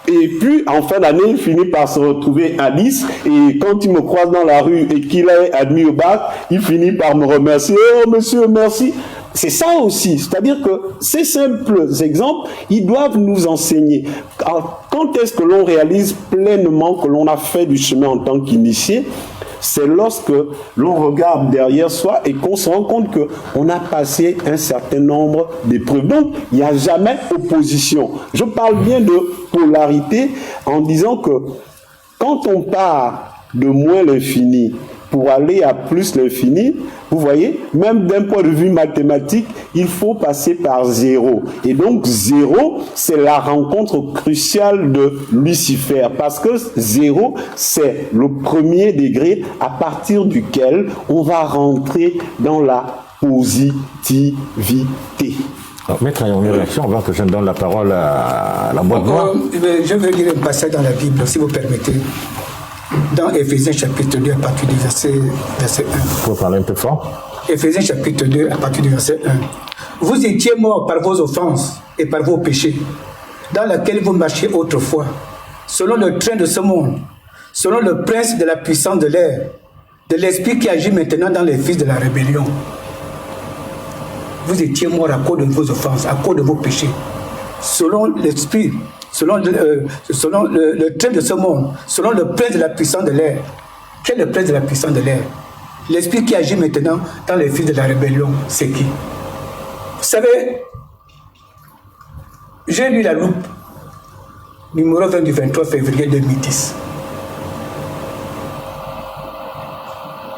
Et puis, en fin d'année, il finit par se retrouver à 10. Et quand il me croise dans la rue et qu'il est admis au bac, il finit par me remercier. Oh, monsieur, merci. C'est ça aussi. C'est-à-dire que ces simples exemples, ils doivent nous enseigner. Alors, quand est-ce que l'on réalise pleinement que l'on a fait du chemin en tant qu'initié? C'est lorsque l'on regarde derrière soi et qu'on se rend compte qu'on a passé un certain nombre d'épreuves. Donc, il n'y a jamais opposition. Je parle bien de polarité en disant que quand on part de moins l'infini pour aller à plus l'infini, vous voyez, même d'un point de vue mathématique, il faut passer par zéro. Et donc, zéro, c'est la rencontre cruciale de Lucifer. Parce que zéro, c'est le premier degré à partir duquel on va rentrer dans la positivité. Alors, maître, une réaction avant que je ne donne la parole à la boîte noire. Je veux lire un passage dans la Bible, si vous permettez. Dans Éphésiens chapitre 2, à partir du verset 1. Vous pouvez parler un peu fort? Éphésiens chapitre 2, à partir du verset 1. Vous étiez morts par vos offenses et par vos péchés, dans lesquels vous marchiez autrefois, selon le train de ce monde, selon le prince de la puissance de l'air, de l'esprit qui agit maintenant dans les fils de la rébellion, vous étiez morts à cause de vos offenses, à cause de vos péchés. Selon l'esprit, selon le train de ce monde, selon le prince de la puissance de l'air. Quel est le prince de la puissance de l'air? L'esprit qui agit maintenant dans les fils de la rébellion, c'est qui? Vous savez, j'ai lu la loupe, numéro 20 du 23 février 2010.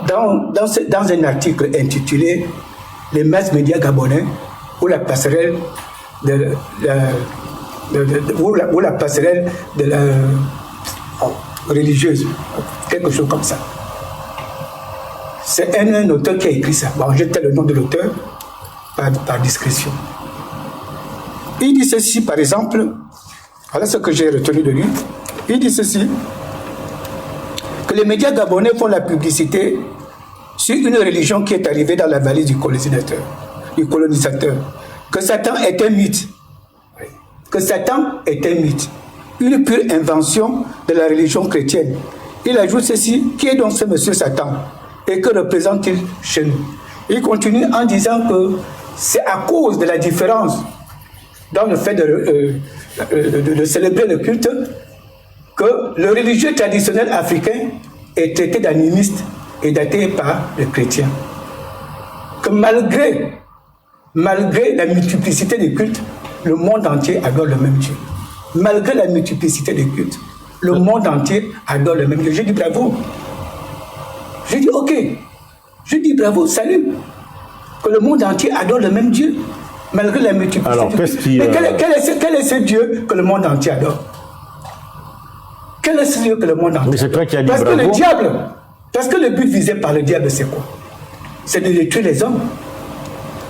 Dans un article intitulé « Les masses médias gabonais ou la passerelle de la religieuse », quelque chose comme ça. C'est un auteur qui a écrit ça. Bon, j'ai tel le nom de l'auteur par discrétion. Il dit ceci, par exemple, voilà ce que j'ai retenu de lui. Il dit ceci, que les médias gabonais font la publicité sur une religion qui est arrivée dans la vallée du colonisateur, que Satan est un mythe, que Satan est un mythe, une pure invention de la religion chrétienne. Il ajoute ceci, qui est donc ce monsieur Satan et que représente-t-il chez nous? Il continue en disant que c'est à cause de la différence dans le fait de célébrer le culte que le religieux traditionnel africain est traité d'animiste et daté par les chrétiens. Que malgré la multiplicité des cultes, le monde entier adore le même Dieu. Malgré la multiplicité des cultes, le monde entier adore le même Dieu. J'ai dit bravo. J'ai dit ok. J'ai dit bravo, salut. Que le monde entier adore le même Dieu. Malgré la multiplicité. Alors, qu'est-ce qui... Mais quel est ce Dieu que le monde entier adore? Quel est ce Dieu que le monde entier adore? Mais c'est toi qui as dit parce bravo. Que le diable, parce que le but visé par le diable, c'est quoi? C'est de détruire les hommes.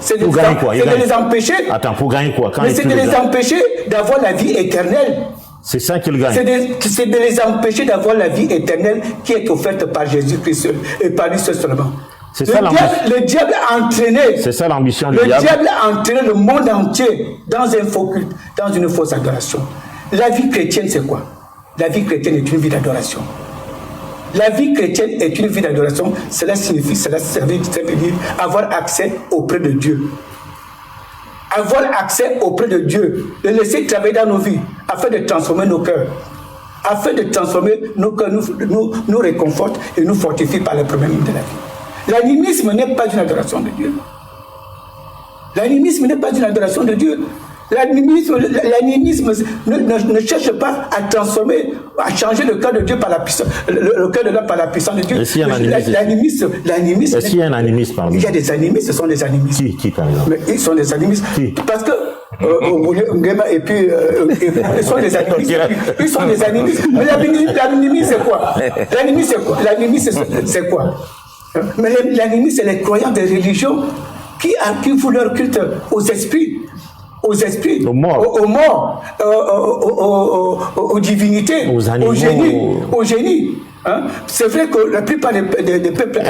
C'est de les empêcher. Attends, pour gagner quoi? Mais c'est de les empêcher d'avoir la vie éternelle. C'est ça qu'il gagne. C'est de les empêcher d'avoir la vie éternelle qui est offerte par Jésus-Christ et par lui seul seulement. Le diable a entraîné. C'est ça l'ambition du diable. Le diable a entraîné le monde entier dans un faux culte, dans une fausse adoration. La vie chrétienne, c'est quoi? La vie chrétienne est une vie d'adoration. La vie chrétienne est une vie d'adoration. Cela signifie, ça veut dire avoir accès auprès de Dieu. Avoir accès auprès de Dieu. Le laisser travailler dans nos vies afin de transformer nos cœurs. Afin de transformer nos cœurs, nous réconforte et nous fortifie par les problèmes de la vie. L'animisme n'est pas une adoration de Dieu. L'animisme n'est pas une adoration de Dieu. L'animisme ne cherche pas à transformer, à changer le cœur de Dieu par la puissance, le cœur de l'homme par la puissance de Dieu. Est-ce qu'il y a un animiste parmi nous? Il y a des animistes, ce sont des animistes. Qui par exemple? Mais ils sont des animistes. Qui? Parce que et puis ils sont des animistes. Ils sont des animistes. Mais l'animisme c'est quoi? L'animisme c'est quoi? Mais l'animisme c'est les croyants des religions qui font leur culte aux esprits. Aux esprits, aux morts, aux divinités, aux génies. Hein? C'est vrai que la plupart des peuples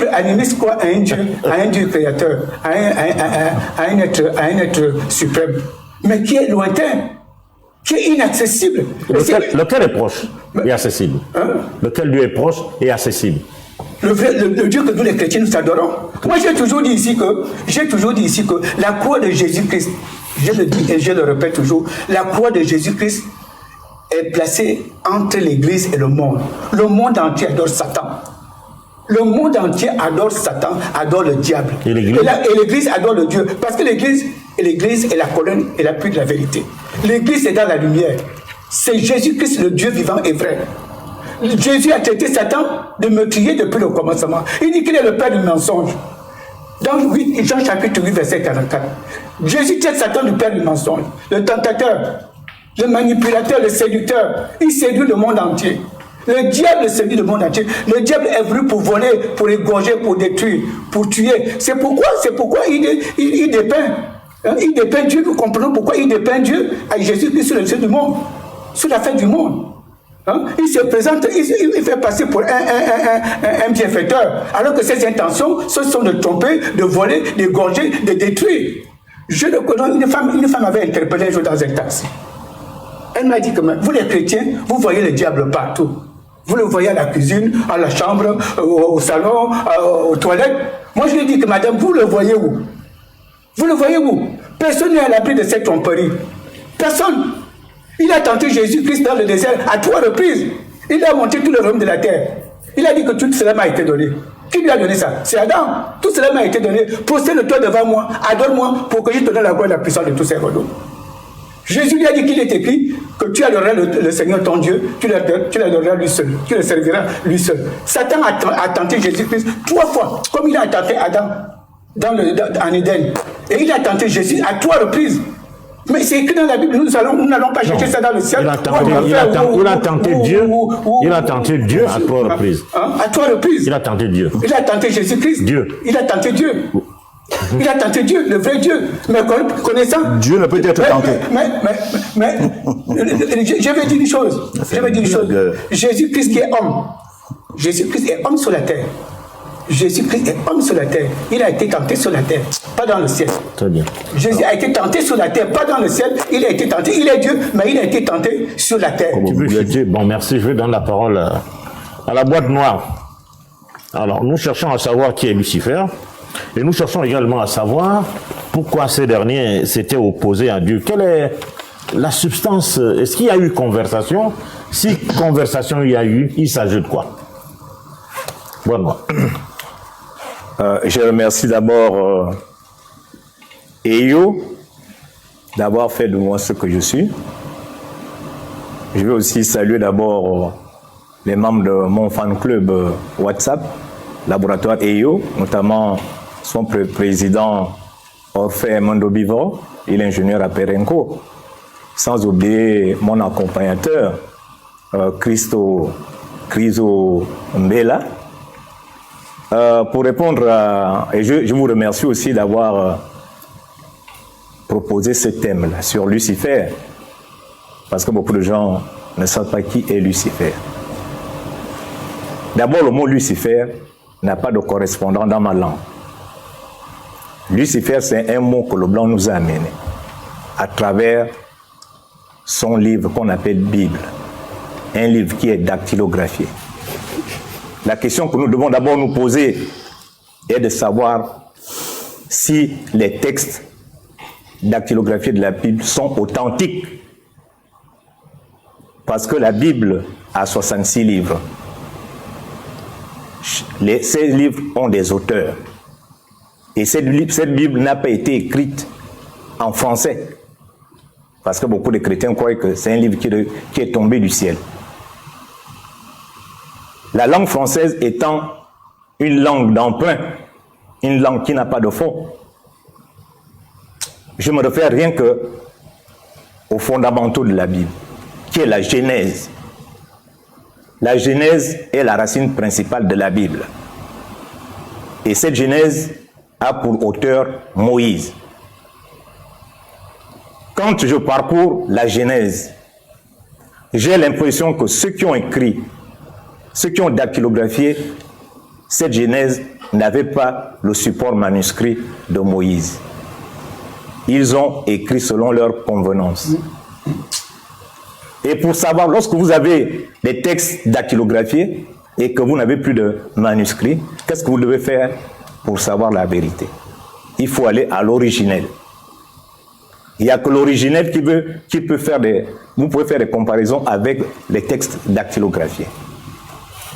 animistes, croient à un Dieu créateur, à un être suprême, mais qui est lointain, qui est inaccessible. Lequel est proche et accessible? Hein? Lequel Dieu est proche et accessible? Le Dieu que nous les chrétiens nous adorons. Moi j'ai toujours dit ici que la croix de Jésus-Christ, je le dis et je le répète toujours, la croix de Jésus-Christ est placée entre l'église et le monde. Le monde entier adore Satan. Le monde entier adore Satan, adore le diable. Et l'église adore le Dieu. Parce que l'église est la colonne et l'appui de la vérité. L'église est dans la lumière. C'est Jésus-Christ, le Dieu vivant et vrai. Jésus a traité Satan de meurtrier depuis le commencement. Il dit qu'il est le père du mensonge. Dans Jean chapitre 8, verset 44. Jésus traite Satan du père du mensonge. Le tentateur, le manipulateur, le séducteur. Il séduit le monde entier. Le diable séduit le monde entier. Le diable est venu pour voler, pour égorger, pour détruire, pour tuer. C'est pourquoi il dépeint. Il dépeint Dieu. Nous comprenons pourquoi il dépeint Dieu à Jésus-Christ sur le ciel du monde. Sur la fête du monde. Hein? Il se présente, il fait passer pour un bienfaiteur, alors que ses intentions, ce sont de tromper, de voler, d'égorger, de détruire. Je le connais, une femme avait interpellé un jour dans un taxi. Elle m'a dit que vous les chrétiens, vous voyez le diable partout. Vous le voyez à la cuisine, à la chambre, au salon, aux toilettes. Moi, je lui dis que madame, vous le voyez où? Vous le voyez où? Personne n'est à l'abri de cette tromperie. Personne. Il a tenté Jésus-Christ dans le désert à 3 reprises. Il a monté tout le royaume de la terre. Il a dit que tout cela m'a été donné. Qui lui a donné ça? C'est Adam. Tout cela m'a été donné. Prosterne-toi devant moi, adore-moi pour que je te donne la gloire et la puissance de tous ces royaumes. Jésus lui a dit qu'il est écrit que tu adoreras le Seigneur ton Dieu, tu l'adoreras lui seul, tu le serviras lui seul. Satan a tenté Jésus-Christ 3 fois, comme il a tenté Adam en Éden. Et il a tenté Jésus à 3 reprises. Mais c'est écrit dans la Bible, nous n'allons pas chercher ça dans le ciel. Il a tenté Dieu à 3 reprises. À 3 reprises. Il a tenté Dieu. Il a tenté Jésus-Christ. Dieu. Il a tenté Dieu. Il a tenté Dieu, le vrai Dieu. Mais connaissant... Dieu ne peut être tenté. Mais je vais dire une chose. Jésus-Christ qui est homme. Jésus-Christ est homme sur la terre. Jésus-Christ est homme sur la terre. Il a été tenté sur la terre, pas dans le ciel. Très bien. Jésus a été tenté sur la terre, pas dans le ciel. Il a été tenté. Il est Dieu, mais il a été tenté sur la terre. Bon, merci. Je vais donner la parole à la boîte noire. Alors, nous cherchons à savoir qui est Lucifer. Et nous cherchons également à savoir pourquoi ces derniers s'étaient opposés à Dieu. Quelle est la substance? Est-ce qu'il y a eu conversation? Si conversation il y a eu, il s'agit de quoi? Bon, je remercie d'abord Eyo d'avoir fait de moi ce que je suis. Je veux aussi saluer d'abord les membres de mon fan club WhatsApp, Laboratoire Eyo, notamment son président Orphée Mondobivo, il est ingénieur à Perenco, sans oublier mon accompagnateur Criso Mbela. Pour répondre et je vous remercie aussi d'avoir proposé ce thème-là sur Lucifer, parce que beaucoup de gens ne savent pas qui est Lucifer. D'abord, le mot Lucifer n'a pas de correspondant dans ma langue. Lucifer, c'est un mot que le blanc nous a amené à travers son livre qu'on appelle Bible, un livre qui est dactylographié. La question que nous devons d'abord nous poser est de savoir si les textes dactylographiés de la Bible sont authentiques. Parce que la Bible a 66 livres. Ces livres ont des auteurs. Et cette Bible n'a pas été écrite en français. Parce que beaucoup de chrétiens croient que c'est un livre qui est tombé du ciel. La langue française étant une langue d'emprunt, une langue qui n'a pas de fond. Je me réfère rien que aux fondamentaux de la Bible, qui est la Genèse. La Genèse est la racine principale de la Bible. Et cette Genèse a pour auteur Moïse. Quand je parcours la Genèse, j'ai l'impression que ceux qui ont écrit, ceux qui ont dactylographié cette Genèse n'avaient pas le support manuscrit de Moïse. Ils ont écrit selon leur convenance. Et pour savoir, lorsque vous avez des textes dactylographiés et que vous n'avez plus de manuscrit, qu'est-ce que vous devez faire pour savoir la vérité? Il faut aller à l'originel. Il n'y a que l'originel qui peut faire vous pouvez faire des comparaisons avec les textes dactylographiés.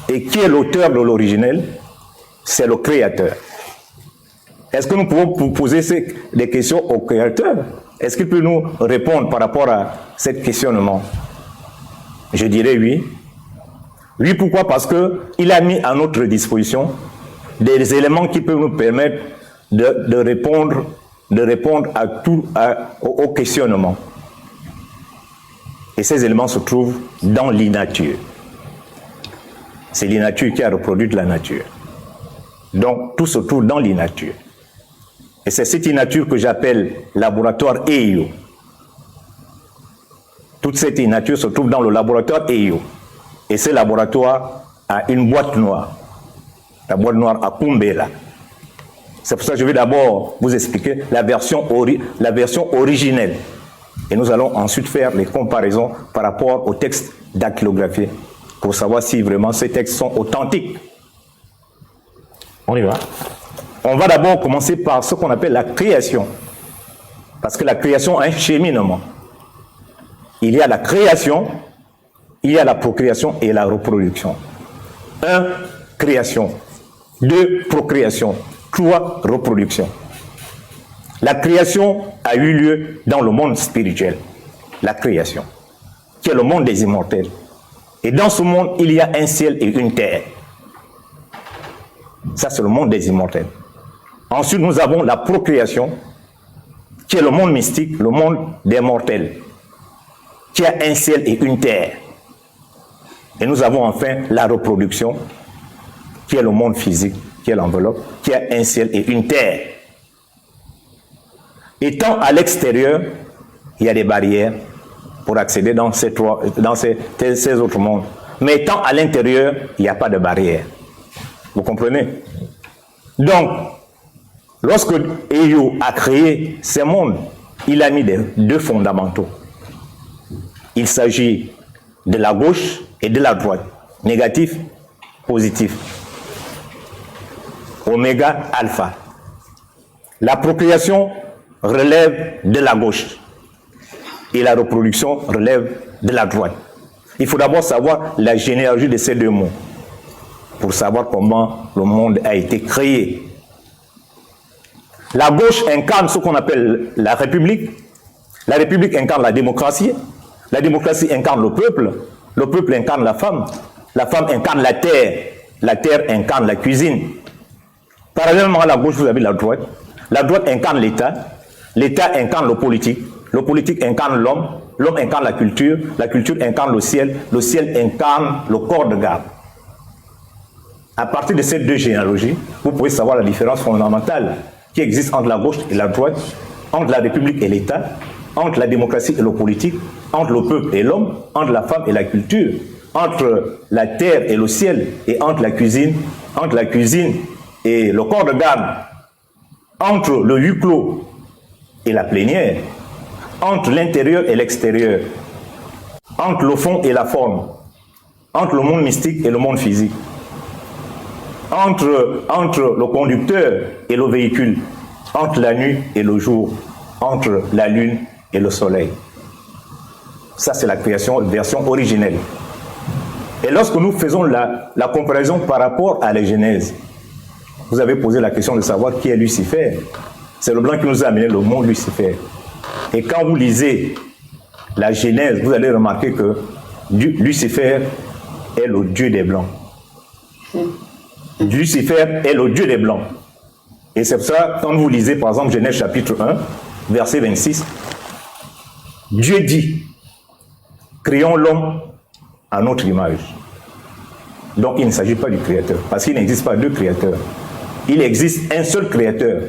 Et qui est l'auteur de l'originel? C'est le créateur. Est-ce que nous pouvons poser des questions au créateur? Est-ce qu'il peut nous répondre par rapport à ce questionnement? Je dirais oui. Oui, pourquoi? Parce qu'il a mis à notre disposition des éléments qui peuvent nous permettre de répondre au questionnement. Et ces éléments se trouvent dans l'inature. C'est l'inature qui a reproduit la nature. Donc, tout se trouve dans l'inature. Et c'est cette inature que j'appelle laboratoire Eyo. Toute cette inature se trouve dans le laboratoire Eyo. Et ce laboratoire a une boîte noire. La boîte noire à Kumbela. C'est pour ça que je vais d'abord vous expliquer la version originelle. Et nous allons ensuite faire les comparaisons par rapport au texte dactylographié pour savoir si vraiment ces textes sont authentiques. On y va. On va d'abord commencer par ce qu'on appelle la création. Parce que la création a un cheminement. Il y a la création, il y a la procréation et la reproduction. 1. Création. 2. Procréation. 3. Reproduction. La création a eu lieu dans le monde spirituel. La création, qui est le monde des immortels. Et dans ce monde, il y a un ciel et une terre. Ça, c'est le monde des immortels. Ensuite, nous avons la procréation, qui est le monde mystique, le monde des mortels, qui a un ciel et une terre. Et nous avons enfin la reproduction, qui est le monde physique, qui est l'enveloppe, qui a un ciel et une terre. Étant à l'extérieur, il y a des barrières pour accéder dans ces autres mondes. Mais étant à l'intérieur, il n'y a pas de barrière. Vous comprenez? Donc, lorsque Eyo a créé ces mondes, il a mis deux fondamentaux. Il s'agit de la gauche et de la droite. Négatif, positif. Oméga, alpha. La procréation relève de la gauche et la reproduction relève de la droite. Il faut d'abord savoir la généalogie de ces deux mots pour savoir comment le monde a été créé. La gauche incarne ce qu'on appelle la République incarne la démocratie incarne le peuple incarne la femme incarne la terre incarne la cuisine. Parallèlement à la gauche, vous avez la droite incarne l'État incarne le politique incarne l'homme incarne la culture incarne le ciel incarne le corps de garde. À partir de ces deux généalogies, vous pouvez savoir la différence fondamentale qui existe entre la gauche et la droite, entre la République et l'État, entre la démocratie et le politique, entre le peuple et l'homme, entre la femme et la culture, entre la terre et le ciel, et entre la cuisine et le corps de garde, entre le huis clos et la plénière, entre l'intérieur et l'extérieur, entre le fond et la forme, entre le monde mystique et le monde physique, entre le conducteur et le véhicule, entre la nuit et le jour, entre la lune et le soleil. Ça, c'est la création version originelle. Et lorsque nous faisons la comparaison par rapport à la Genèse, vous avez posé la question de savoir qui est Lucifer. C'est le blanc qui nous a amené le mot Lucifer. Et quand vous lisez la Genèse, vous allez remarquer que Lucifer est le Dieu des Blancs. Lucifer est le Dieu des Blancs. Et c'est pour ça, quand vous lisez par exemple Genèse chapitre 1, verset 26, Dieu dit, créons l'homme à notre image. Donc il ne s'agit pas du créateur, parce qu'il n'existe pas deux créateurs. Il existe un seul créateur.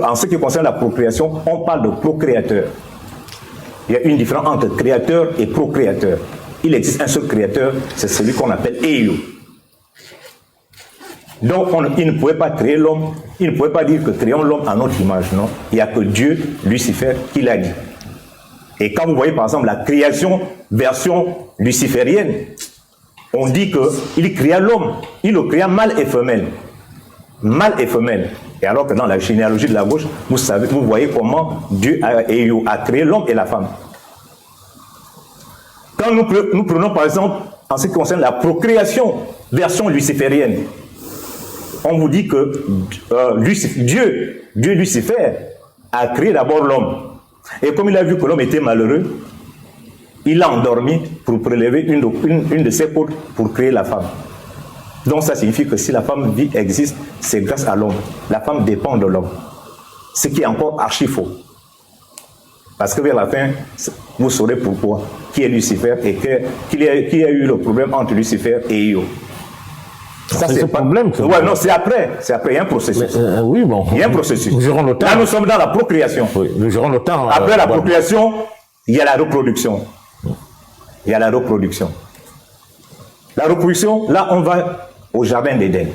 En ce qui concerne la procréation, on parle de procréateur. Il y a une différence entre créateur et procréateur. Il existe un seul créateur, c'est celui qu'on appelle Eyo. Donc il ne pouvait pas créer l'homme, il ne pouvait pas dire que créons l'homme à notre image, non. Il n'y a que Dieu, Lucifer, qui l'a dit. Et quand vous voyez par exemple la création version luciférienne, on dit qu'il créa l'homme, il le créa mâle et femelle. Mâle et femelle. Et alors que dans la généalogie de la gauche, vous voyez comment Dieu a créé l'homme et la femme. Quand nous prenons par exemple, en ce qui concerne la procréation, version luciférienne, on vous dit que Dieu Lucifer a créé d'abord l'homme. Et comme il a vu que l'homme était malheureux, il l'a endormi pour prélever une de ses côtes pour créer la femme. Donc ça signifie que si la femme existe, c'est grâce à l'homme. La femme dépend de l'homme. Ce qui est encore archi faux. Parce que vers la fin, vous saurez pourquoi. Qui est Lucifer et qui a eu le problème entre Lucifer et Io. Ça, c'est le problème. Ouais, non, c'est après. C'est après, il y a un processus. Oui, bon. Il y a un processus. Nous aurons le temps. Là, nous sommes dans la procréation. Oui, nous aurons le temps. Après la procréation, il y a la reproduction. Il y a la reproduction. La reproduction, là, on va au jardin d'Éden.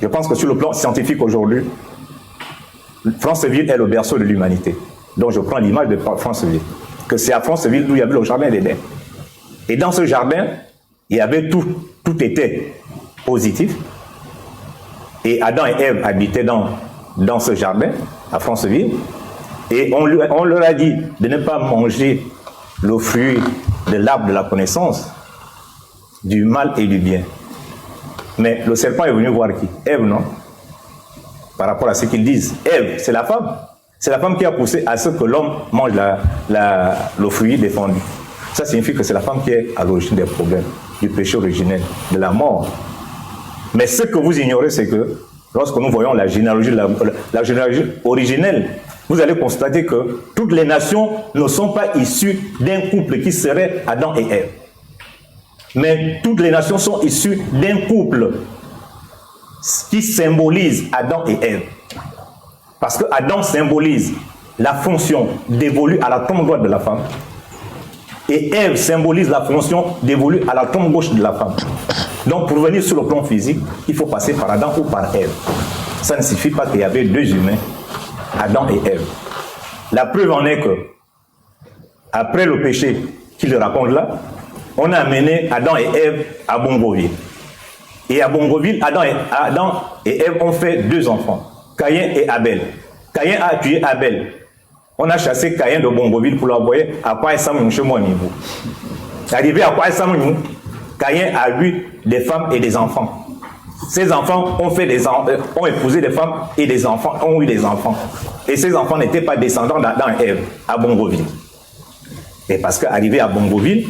Je pense que sur le plan scientifique aujourd'hui, Franceville est le berceau de l'humanité. Donc je prends l'image de Franceville. Que c'est à Franceville d'où il y avait le jardin d'Éden. Et dans ce jardin, il y avait tout était positif. Et Adam et Ève habitaient dans ce jardin, à Franceville. Et on leur a dit de ne pas manger le fruit de l'arbre de la connaissance, du mal et du bien. Mais le serpent est venu voir qui? Ève, non? Par rapport à ce qu'ils disent. Ève, c'est la femme. C'est la femme qui a poussé à ce que l'homme mange le fruit défendu. Ça signifie que c'est la femme qui est à l'origine des problèmes, du péché originel, de la mort. Mais ce que vous ignorez, c'est que lorsque nous voyons la généalogie originelle, vous allez constater que toutes les nations ne sont pas issues d'un couple qui serait Adam et Ève. Mais toutes les nations sont issues d'un couple qui symbolise Adam et Ève. Parce que Adam symbolise la fonction dévolue à la tombe droite de la femme. Et Ève symbolise la fonction dévolue à la tombe gauche de la femme. Donc pour venir sur le plan physique, il faut passer par Adam ou par Ève. Ça ne suffit pas qu'il y avait deux humains, Adam et Ève. La preuve en est que, après le péché qu'il raconte là, on a amené Adam et Ève à Bongoville. Et à Bongoville, Adam et Ève ont fait deux enfants, Caïn et Abel. Caïn a tué Abel. On a chassé Caïn de Bongoville pour l'envoyer à Kwaïsam chez moi niveau. Arrivé à Kwaïsam, Caïn a eu des femmes et des enfants. Ces enfants ont épousé des femmes et des enfants, ont eu des enfants. Et ces enfants n'étaient pas descendants d'Adam et Ève à Bongoville. Et parce qu'arrivé à Bongoville,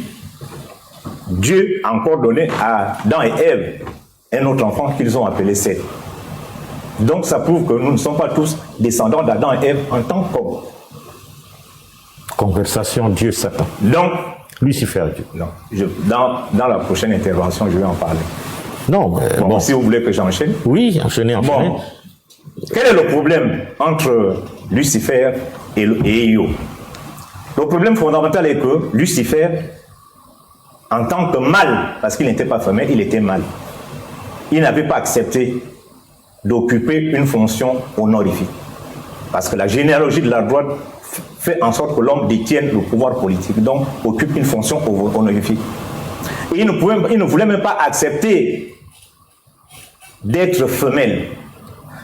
Dieu a encore donné à Adam et Ève un autre enfant qu'ils ont appelé Seth. Donc ça prouve que nous ne sommes pas tous descendants d'Adam et Ève en tant qu'hommes. Conversation Dieu-Satan. Donc, Lucifer, Dieu. Non, dans la prochaine intervention, je vais en parler. Non, mais bon. Si vous voulez que j'enchaîne. Oui, enchaînez. Bon, quel est le problème entre Lucifer et Io? Le problème fondamental est que Lucifer, en tant que mâle, parce qu'il n'était pas femelle, il était mâle, il n'avait pas accepté d'occuper une fonction honorifique. Parce que la généalogie de la droite fait en sorte que l'homme détienne le pouvoir politique, donc occupe une fonction honorifique. Et il ne voulait même pas accepter d'être femelle.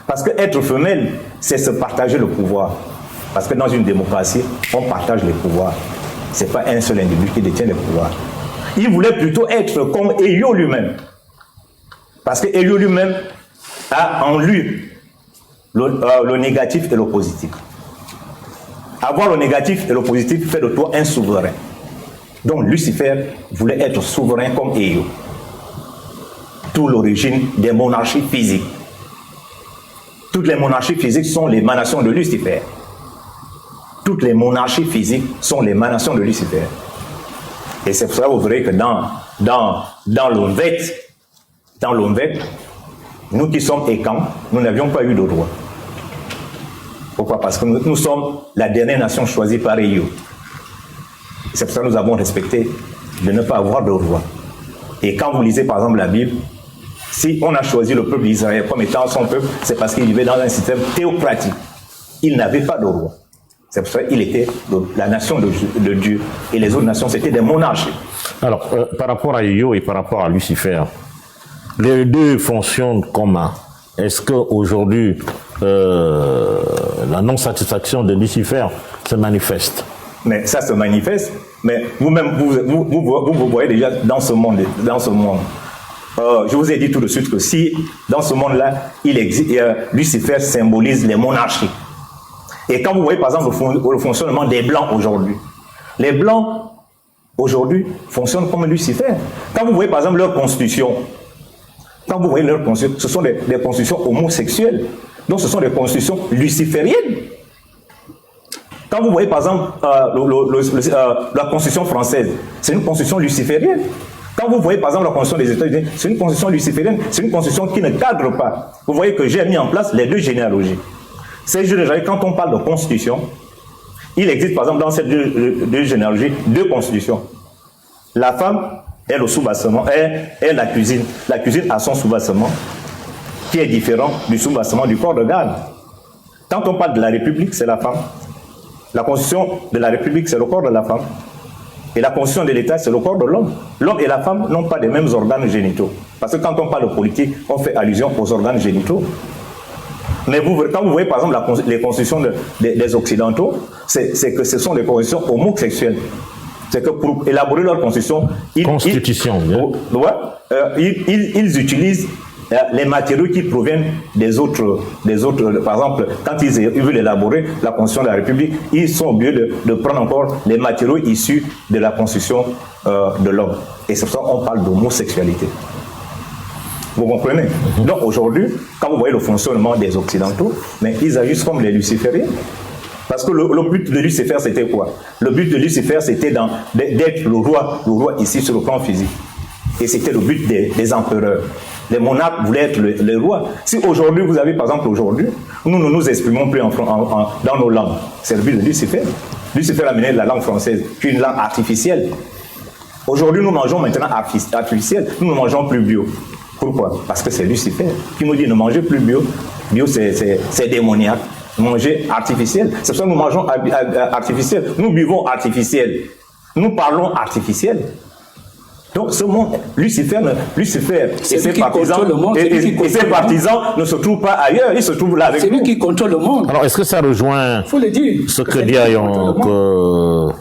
Parce que être femelle, c'est se partager le pouvoir. Parce que dans une démocratie, on partage les pouvoirs. Ce n'est pas un seul individu qui détient les pouvoirs. Il voulait plutôt être comme Io lui-même. Parce que Io lui-même a en lui le négatif et le positif. Avoir le négatif et le positif fait de toi un souverain. Donc Lucifer voulait être souverain comme Io. Tout l'origine des monarchies physiques. Toutes les monarchies physiques sont l'émanation de Lucifer. Toutes les monarchies physiques sont l'émanation de Lucifer. Et c'est pour ça que vous verrez que dans l'Onvet, nous qui sommes Ekam, nous n'avions pas eu de roi. Pourquoi? Parce que nous sommes la dernière nation choisie par Io. C'est pour ça que nous avons respecté de ne pas avoir de roi. Et quand vous lisez par exemple la Bible, si on a choisi le peuple d'Israël comme étant son peuple, c'est parce qu'il vivait dans un système théocratique. Il n'avait pas de roi. C'est pour ça qu'il était la nation de Dieu. Et les autres nations, c'était des monarchies. Alors, par rapport à Io et par rapport à Lucifer, les deux fonctionnent comment? Est-ce qu'aujourd'hui, la non-satisfaction de Lucifer se manifeste? Mais ça se manifeste, mais vous-même, vous voyez déjà dans ce monde. Je vous ai dit tout de suite que si, dans ce monde-là, Lucifer symbolise les monarchies. Et quand vous voyez, par exemple, le fonctionnement des Blancs aujourd'hui, les Blancs, aujourd'hui, fonctionnent comme Lucifer. Quand vous voyez, par exemple, leur constitution, ce sont des constitutions homosexuelles. Donc, ce sont des constitutions lucifériennes. Quand vous voyez, par exemple, la constitution française, c'est une constitution luciférienne. Quand vous voyez, par exemple, la constitution des États-Unis, c'est une constitution luciférienne. C'est une constitution qui ne cadre pas. Vous voyez que j'ai mis en place les deux généalogies. Ces deux généalogies, quand on parle de constitution, il existe, par exemple, dans ces deux généalogies, deux constitutions. La femme est le sous-bassement, est la cuisine. La cuisine a son sous-bassement, qui est différent du sous-bassement du corps de garde. Quand on parle de la République, c'est la femme. La constitution de la République, c'est le corps de la femme. Et la constitution de l'État, c'est le corps de l'homme. L'homme et la femme n'ont pas les mêmes organes génitaux. Parce que quand on parle de politique, on fait allusion aux organes génitaux. Mais quand vous voyez par exemple les constitutions des Occidentaux, c'est que ce sont des constitutions homosexuelles. C'est que pour élaborer leur constitution, ils utilisent les matériaux qui proviennent des autres. Par exemple, quand ils veulent élaborer la Constitution de la République, ils sont obligés de prendre encore les matériaux issus de la Constitution de l'homme. Et c'est pour ça qu'on parle d'homosexualité. Vous comprenez? Donc aujourd'hui, quand vous voyez le fonctionnement des Occidentaux, mais ils agissent comme les lucifériens. Parce que le but de Lucifer, c'était quoi? Le but de Lucifer, c'était d'être le roi ici sur le plan physique. Et c'était le but des empereurs. Les monarques voulaient être le roi. Si aujourd'hui, vous avez par exemple aujourd'hui, nous ne nous exprimons plus dans nos langues, c'est le but de Lucifer. Lucifer a amené la langue française, qui est une langue artificielle. Aujourd'hui, nous mangeons maintenant artificiel, nous ne mangeons plus bio. Pourquoi? Parce que c'est Lucifer qui nous dit ne mangez plus bio. Bio, c'est démoniaque. Manger artificiel. C'est pour ça que nous mangeons artificiel. Nous buvons artificiel. Nous parlons artificiel. Donc ce monde, Lucifer et ses partisans ne se trouvent pas ailleurs, ils se trouvent là avec nous. C'est lui qui contrôle le monde. Alors est-ce que ça rejoint ce que dit Ayon,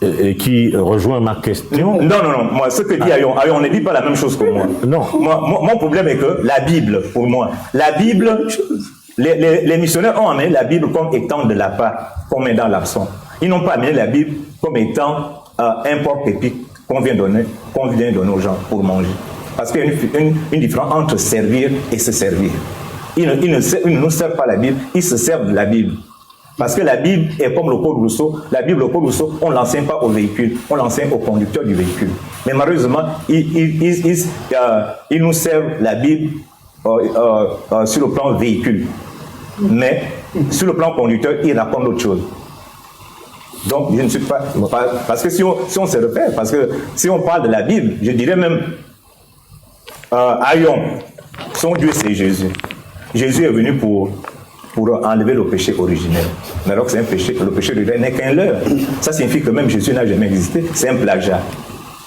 et qui rejoint ma question? Non, moi ce que dit Ayon ne dit pas la même chose que moi. Non. Mon problème est que la Bible, pour moi, la Bible, les missionnaires ont amené la Bible comme étant de la part, comme est dans l'absent. Ils n'ont pas amené la Bible comme étant un porc épic qu'on vient donner aux gens pour manger. Parce qu'il y a une différence entre servir et se servir. Ils ne nous servent pas la Bible, ils se servent de la Bible. Parce que la Bible est comme le Code Rousseau. La Bible, le Code Rousseau, on ne l'enseigne pas au véhicule, on l'enseigne au conducteur du véhicule. Mais malheureusement, ils nous servent la Bible sur le plan véhicule. Mais sur le plan conducteur, ils racontent autre chose. Donc, je ne suis pas... Parce que si on se repère, parce que si on parle de la Bible, je dirais même, Ayon, son Dieu c'est Jésus. Jésus est venu pour enlever le péché originel. Mais alors que c'est un péché, le péché originel n'est qu'un leurre. Ça signifie que même Jésus n'a jamais existé. C'est un plagiat.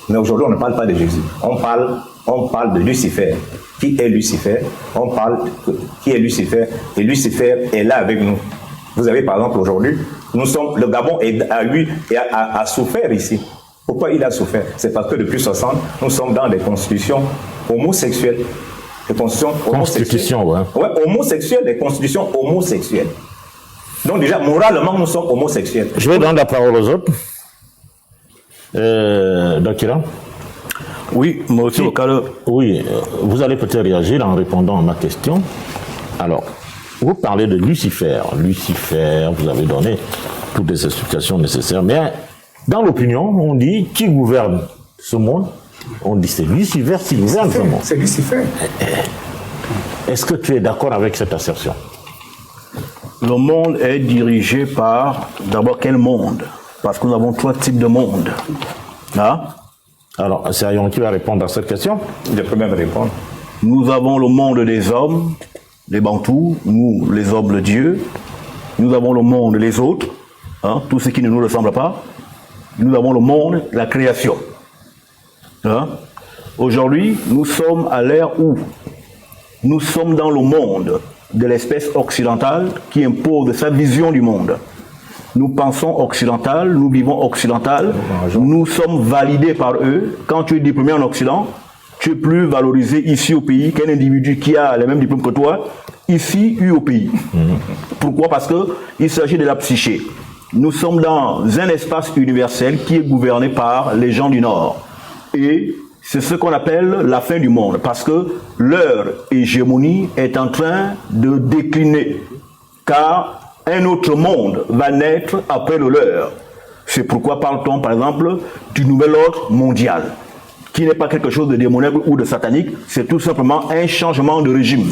Mais aujourd'hui, on ne parle pas de Jésus. On parle de Lucifer. Qui est Lucifer? On parle qui est Lucifer. Et Lucifer est là avec nous. Vous avez par exemple aujourd'hui, le Gabon a souffert ici. Pourquoi il a souffert? C'est parce que depuis 60, nous sommes dans des constitutions homosexuelles. Des constitutions homosexuelles, des constitutions homosexuelles. Donc déjà, moralement, nous sommes homosexuels. Je vais donner la parole aux autres. Dakira? Oui, moi aussi, oui, vous allez peut-être réagir en répondant à ma question. Alors, vous parlez de Lucifer. Lucifer, vous avez donné toutes les explications nécessaires. Mais dans l'opinion, on dit qui gouverne ce monde? On dit c'est Lucifer qui gouverne ce monde. C'est Lucifer. Est-ce que tu es d'accord avec cette assertion? Le monde est dirigé par, d'abord, quel monde? Parce que nous avons 3 types de monde. Alors, c'est Ayon qui va répondre à cette question. Je peux même répondre. Nous avons le monde des hommes, les Bantous, nous, les hommes de Dieu. Nous avons le monde des autres, tout ce qui ne nous ressemble pas. Nous avons le monde, la création. Aujourd'hui, nous sommes à l'ère où nous sommes dans le monde de l'espèce occidentale qui impose sa vision du monde. Nous pensons occidental, nous vivons occidental, nous sommes validés par eux. Quand tu es diplômé en Occident, tu es plus valorisé ici au pays qu'un individu qui a les mêmes diplômes que toi, ici ou au pays. Pourquoi? Parce qu'il s'agit de la psyché. Nous sommes dans un espace universel qui est gouverné par les gens du Nord. Et c'est ce qu'on appelle la fin du monde, parce que leur hégémonie est en train de décliner, car un autre monde va naître après le leur. C'est pourquoi parle-t-on, par exemple, du nouvel ordre mondial, qui n'est pas quelque chose de démoniaque ou de satanique, c'est tout simplement un changement de régime,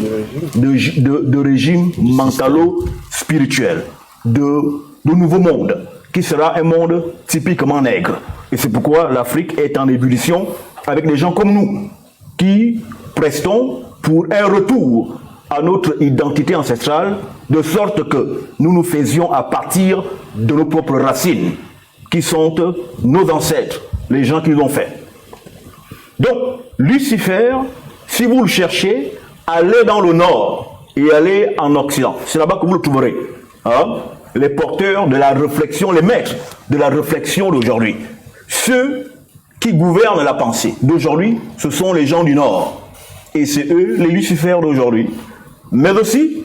de régime mentalo-spirituel, de nouveau monde, qui sera un monde typiquement nègre. Et c'est pourquoi l'Afrique est en ébullition avec des gens comme nous, qui prestons pour un retour à notre identité ancestrale, de sorte que nous nous faisions à partir de nos propres racines. qui sont nos ancêtres, les gens qui l'ont fait. Donc, Lucifer, si vous le cherchez, allez dans le nord et allez en Occident. C'est là-bas que vous le trouverez. Hein? Les porteurs de la réflexion, les maîtres de la réflexion d'aujourd'hui. Ceux qui gouvernent la pensée d'aujourd'hui, ce sont les gens du nord. Et c'est eux, les Lucifères d'aujourd'hui. Mais aussi,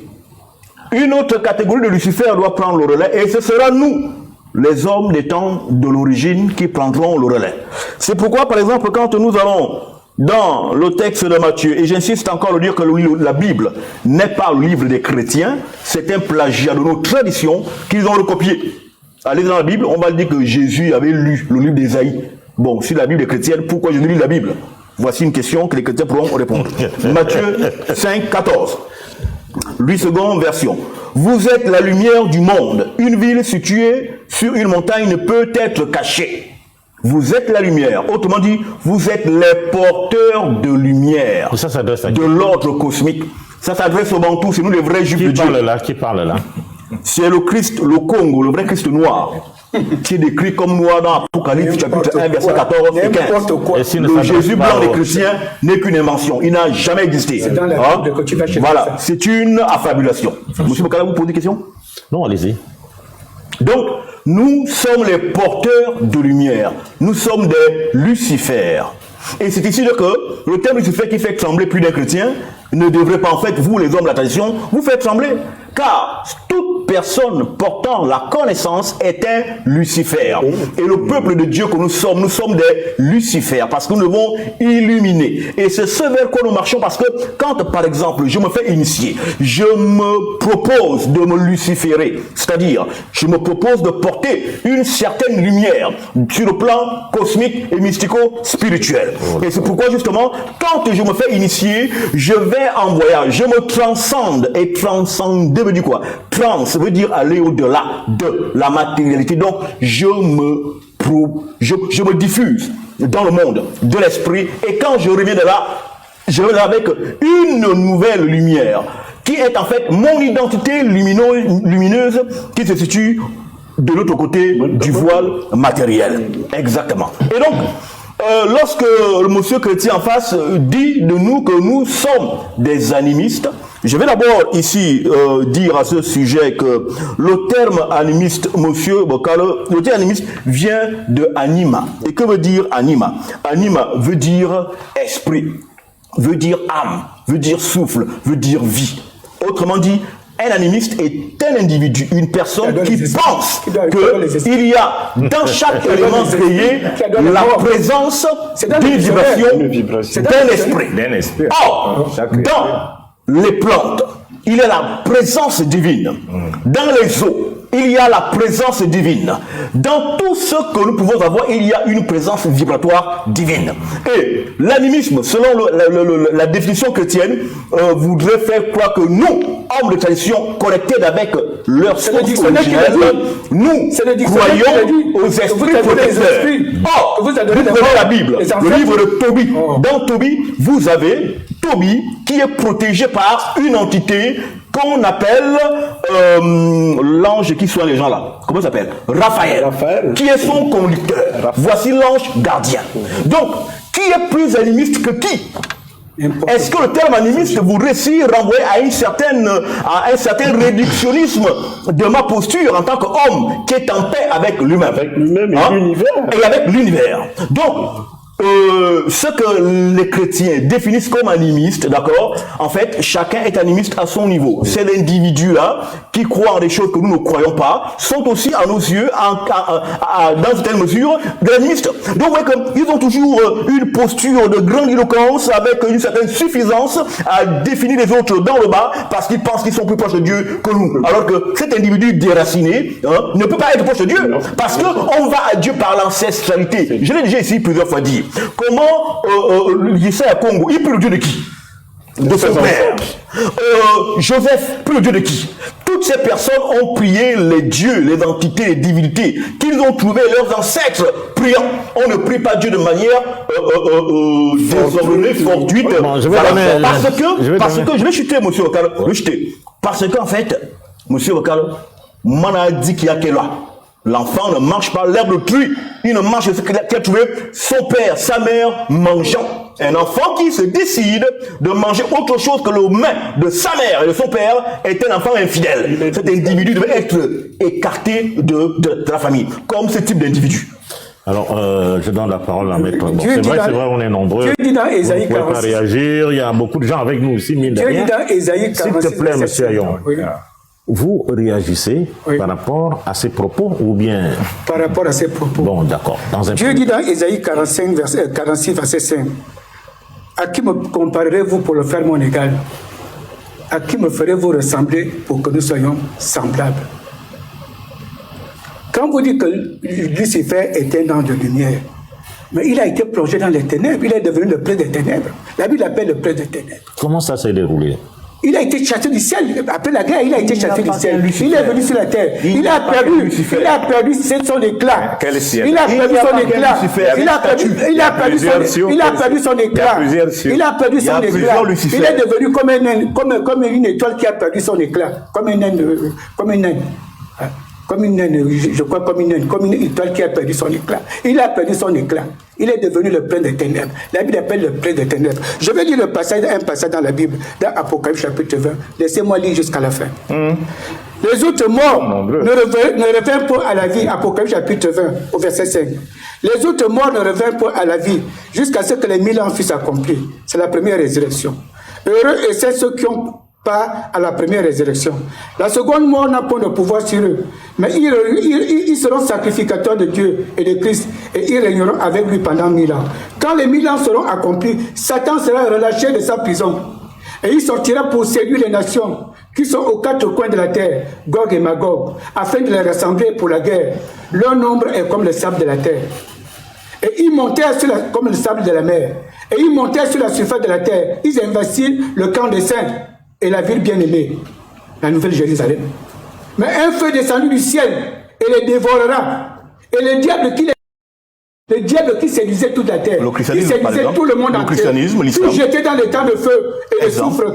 une autre catégorie de Lucifères doit prendre le relais, et ce sera nous, les hommes des temps de l'origine, qui prendront le relais. C'est pourquoi, par exemple, quand nous allons dans le texte de Matthieu, et j'insiste encore à le dire que la Bible n'est pas le livre des chrétiens, c'est un plagiat de nos traditions qu'ils ont recopié. Allez dans la Bible, on va dire que Jésus avait lu le livre d'Ésaïe. Bon, si la Bible est chrétienne, pourquoi je lis la Bible? Voici une question que les chrétiens pourront répondre. Matthieu 5, 14. 8e version. Vous êtes la lumière du monde. Une ville située sur une montagne ne peut être cachée. Vous êtes la lumière. Autrement dit, vous êtes les porteurs de lumière. Ça s'adresse à qui? De l'ordre cosmique. Ça s'adresse aux Bantous, c'est nous les vrais juifs de Dieu. Qui parle là? C'est le Christ, le Congo, le vrai Christ noir, qui est décrit comme noir dans Apocalypse chapitre 1, verset 14 et 15. Le Jésus blanc des chrétiens n'est qu'une invention. Il n'a jamais existé. C'est dans la Bible que tu vas chercher. Voilà, c'est une affabulation. Monsieur Bokala, vous posez des questions? Non, allez-y. Donc, nous sommes les porteurs de lumière. Nous sommes des Lucifères. Et c'est ici que le terme Lucifer qui fait trembler plus d'un chrétien ne devrait pas, en fait, vous les hommes de la tradition, vous faire trembler. Car toute personne portant la connaissance est un Lucifer. Et le peuple de Dieu que nous sommes des Lucifères, parce que nous devons illuminer. Et c'est ce vers quoi nous marchons, parce que quand, par exemple, je me fais initier, je me propose de me luciférer, c'est-à-dire, je me propose de porter une certaine lumière sur le plan cosmique et mystico-spirituel. Et c'est pourquoi, justement, quand je me fais initier, je vais en voyage, je me transcende, et transcender veut dire quoi? Trans veut dire aller au-delà de la matérialité. Donc, je me diffuse dans le monde de l'esprit. Et quand je reviens de là, je reviens avec une nouvelle lumière qui est en fait mon identité lumineuse qui se situe de l'autre côté du voile matériel. Exactement. Et donc, lorsque le monsieur chrétien en face dit de nous que nous sommes des animistes, je vais d'abord ici dire à ce sujet que le terme animiste, monsieur Bokalo, le terme animiste vient de anima. Et que veut dire anima? Anima veut dire esprit, veut dire âme, veut dire souffle, veut dire vie. Autrement dit, un animiste est un individu, une personne qui pense qu'il y a dans chaque élément créé la présence d'une vibration d'un esprit. Or, dans les plantes, il y a la présence divine. Dans les eaux, il y a la présence divine. Dans tout ce que nous pouvons avoir, il y a une présence vibratoire divine. Et l'animisme, selon la définition chrétienne, voudrait faire croire que nous, hommes de tradition connectés avec leur source originelle, nous croyons aux esprits protecteurs. Or, vous prenez la Bible, le livre de Tobie. Dans Tobie, vous avez Tobie qui est protégé par une entité qu'on appelle l'ange qui soigne les gens là. Comment ça s'appelle? Raphaël, qui est son conducteur. Voici l'ange gardien. Donc, qui est plus animiste que qui? Est-ce que le terme animiste voudrait s'y renvoyer à un certain réductionnisme de ma posture en tant qu'homme qui est en paix avec lui-même, et l'univers. Et avec l'univers. Donc, ce que les chrétiens définissent comme animiste, d'accord, en fait, chacun est animiste à son niveau. Ces individus-là, qui croient en des choses que nous ne croyons pas, sont aussi, à nos yeux, dans une telle mesure, des animistes. Donc, vous voyez qu'ils ont toujours une posture de grande éloquence, avec une certaine suffisance à définir les autres dans le bas, parce qu'ils pensent qu'ils sont plus proches de Dieu que nous. Alors que cet individu déraciné ne peut pas être proche de Dieu, parce qu'on va à Dieu par l'ancestralité. Je l'ai déjà ici plusieurs fois dit. Comment Yesaya Congo, il prie le Dieu de qui? De son père. Joseph prie le Dieu de qui? Toutes ces personnes ont prié les dieux, les entités, les divinités qu'ils ont trouvé leurs ancêtres priant. On ne prie pas Dieu de manière désordonnée, fortuite. Parce que je vais chuter, monsieur Okalo. Parce qu'en fait, monsieur Okalo, on a dit qu'il y a quelle loi? L'enfant ne mange pas l'herbe d'autrui. Il ne mange ce qu'il a trouvé son père, sa mère mangeant. Un enfant qui se décide de manger autre chose que le mets de sa mère et de son père est un enfant infidèle. Cet individu devait être écarté de la famille, comme ce type d'individu. Alors, je donne la parole à Maître. Bon, c'est vrai, on est nombreux. Dieu dit dans Ésaïe vous ne pouvez pas réagir, il y a beaucoup de gens avec nous aussi, mine de Dieu rien. dit dans Ésaïe 46, s'il te plaît, monsieur Ayon, oui. vous réagissez par rapport à ces propos ou bien... Par rapport à ces propos. Bon, d'accord. Dieu dit dans Ésaïe 46, verset 5, « À qui me comparerez-vous pour le faire mon égal? À qui me ferez-vous ressembler pour que nous soyons semblables ?» Quand vous dites que Lucifer était un ange de lumière, mais il a été plongé dans les ténèbres, il est devenu le prince des ténèbres. La Bible l'appelle le prince des ténèbres. Comment ça s'est déroulé? Il a été chassé du ciel. Après la guerre, il a été chassé du ciel. Il est venu sur la terre. Il a perdu son éclat. Il a perdu son éclat. Il a perdu son éclat. Il a perdu son éclat. Il est devenu comme un naine, comme une étoile qui a perdu son éclat. Comme un naine. Comme une naine, je crois comme une étoile qui a perdu son éclat. Il a perdu son éclat. Il est devenu le prince des ténèbres. La Bible appelle le prince des ténèbres. Je vais lire un passage dans la Bible, dans Apocalypse chapitre 20. Laissez-moi lire jusqu'à la fin. Les autres morts ne revinrent pas à la vie. Apocalypse chapitre 20, au verset 5. Les autres morts ne revinrent pas à la vie jusqu'à ce que les 1000 ans fussent accomplis. C'est la première résurrection. Heureux et c'est ceux qui ont pas à la première résurrection. La seconde mort n'a pas de pouvoir sur eux, mais ils seront sacrificateurs de Dieu et de Christ, et ils régneront avec lui pendant 1000 ans. Quand les 1000 ans seront accomplis, Satan sera relâché de sa prison, et il sortira pour séduire les nations qui sont aux quatre coins de la terre, Gog et Magog, afin de les rassembler pour la guerre. Leur nombre est comme le sable de la terre. Et ils montèrent comme le sable de la mer, et ils montèrent sur la surface de la terre. Ils investirent le camp des saints et la ville bien-aimée, la nouvelle Jérusalem. Mais un feu descendu du ciel et les dévorera. Et le diable qui séduisait toute la terre, qui séduisait tout le monde entier, tout jeté dans les temps de feu et de soufre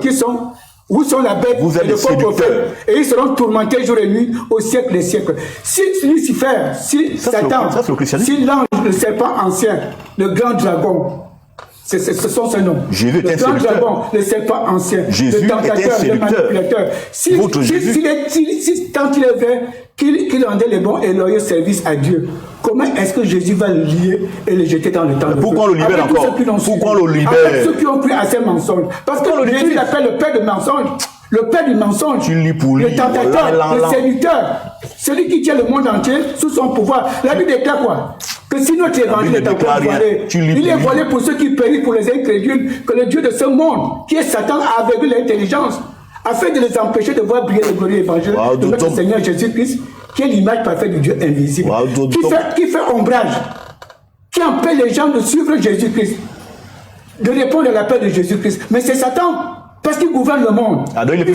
où sont la bête et le faux prophète, et ils seront tourmentés jour et nuit au siècle des siècles. Si Lucifer, si Satan, si l'ange, le serpent ancien, le grand dragon, ce sont ses noms. Jésus le grand dragon, le serpent ancien, le tentateur, le manipulateur. Tant il est vrai qu'il rendait les bons et loyaux services à Dieu, comment est-ce que Jésus va le lier et le jeter dans le temps de feu? Pourquoi on le libère encore? Pourquoi on le libère? Avec ceux qui ont cru à ces mensonges. Parce que Jésus l'appelle le père de mensonges. Le père du mensonge, le tentateur, le séducteur, celui qui tient le monde entier sous son pouvoir. La Bible déclare quoi? Que si notre évangile est encore voilé, il est voilé pour ceux qui périssent, pour les incrédules, que le Dieu de ce monde, qui est Satan, a aveuglé l'intelligence, afin de les empêcher de voir briller le glorieux évangile de notre Seigneur Jésus-Christ, qui est l'image parfaite du Dieu invisible, qui fait ombrage, qui empêche les gens de suivre Jésus-Christ, de répondre à l'appel de Jésus-Christ. Mais c'est Satan. Parce qu'il gouverne le monde. Il est plus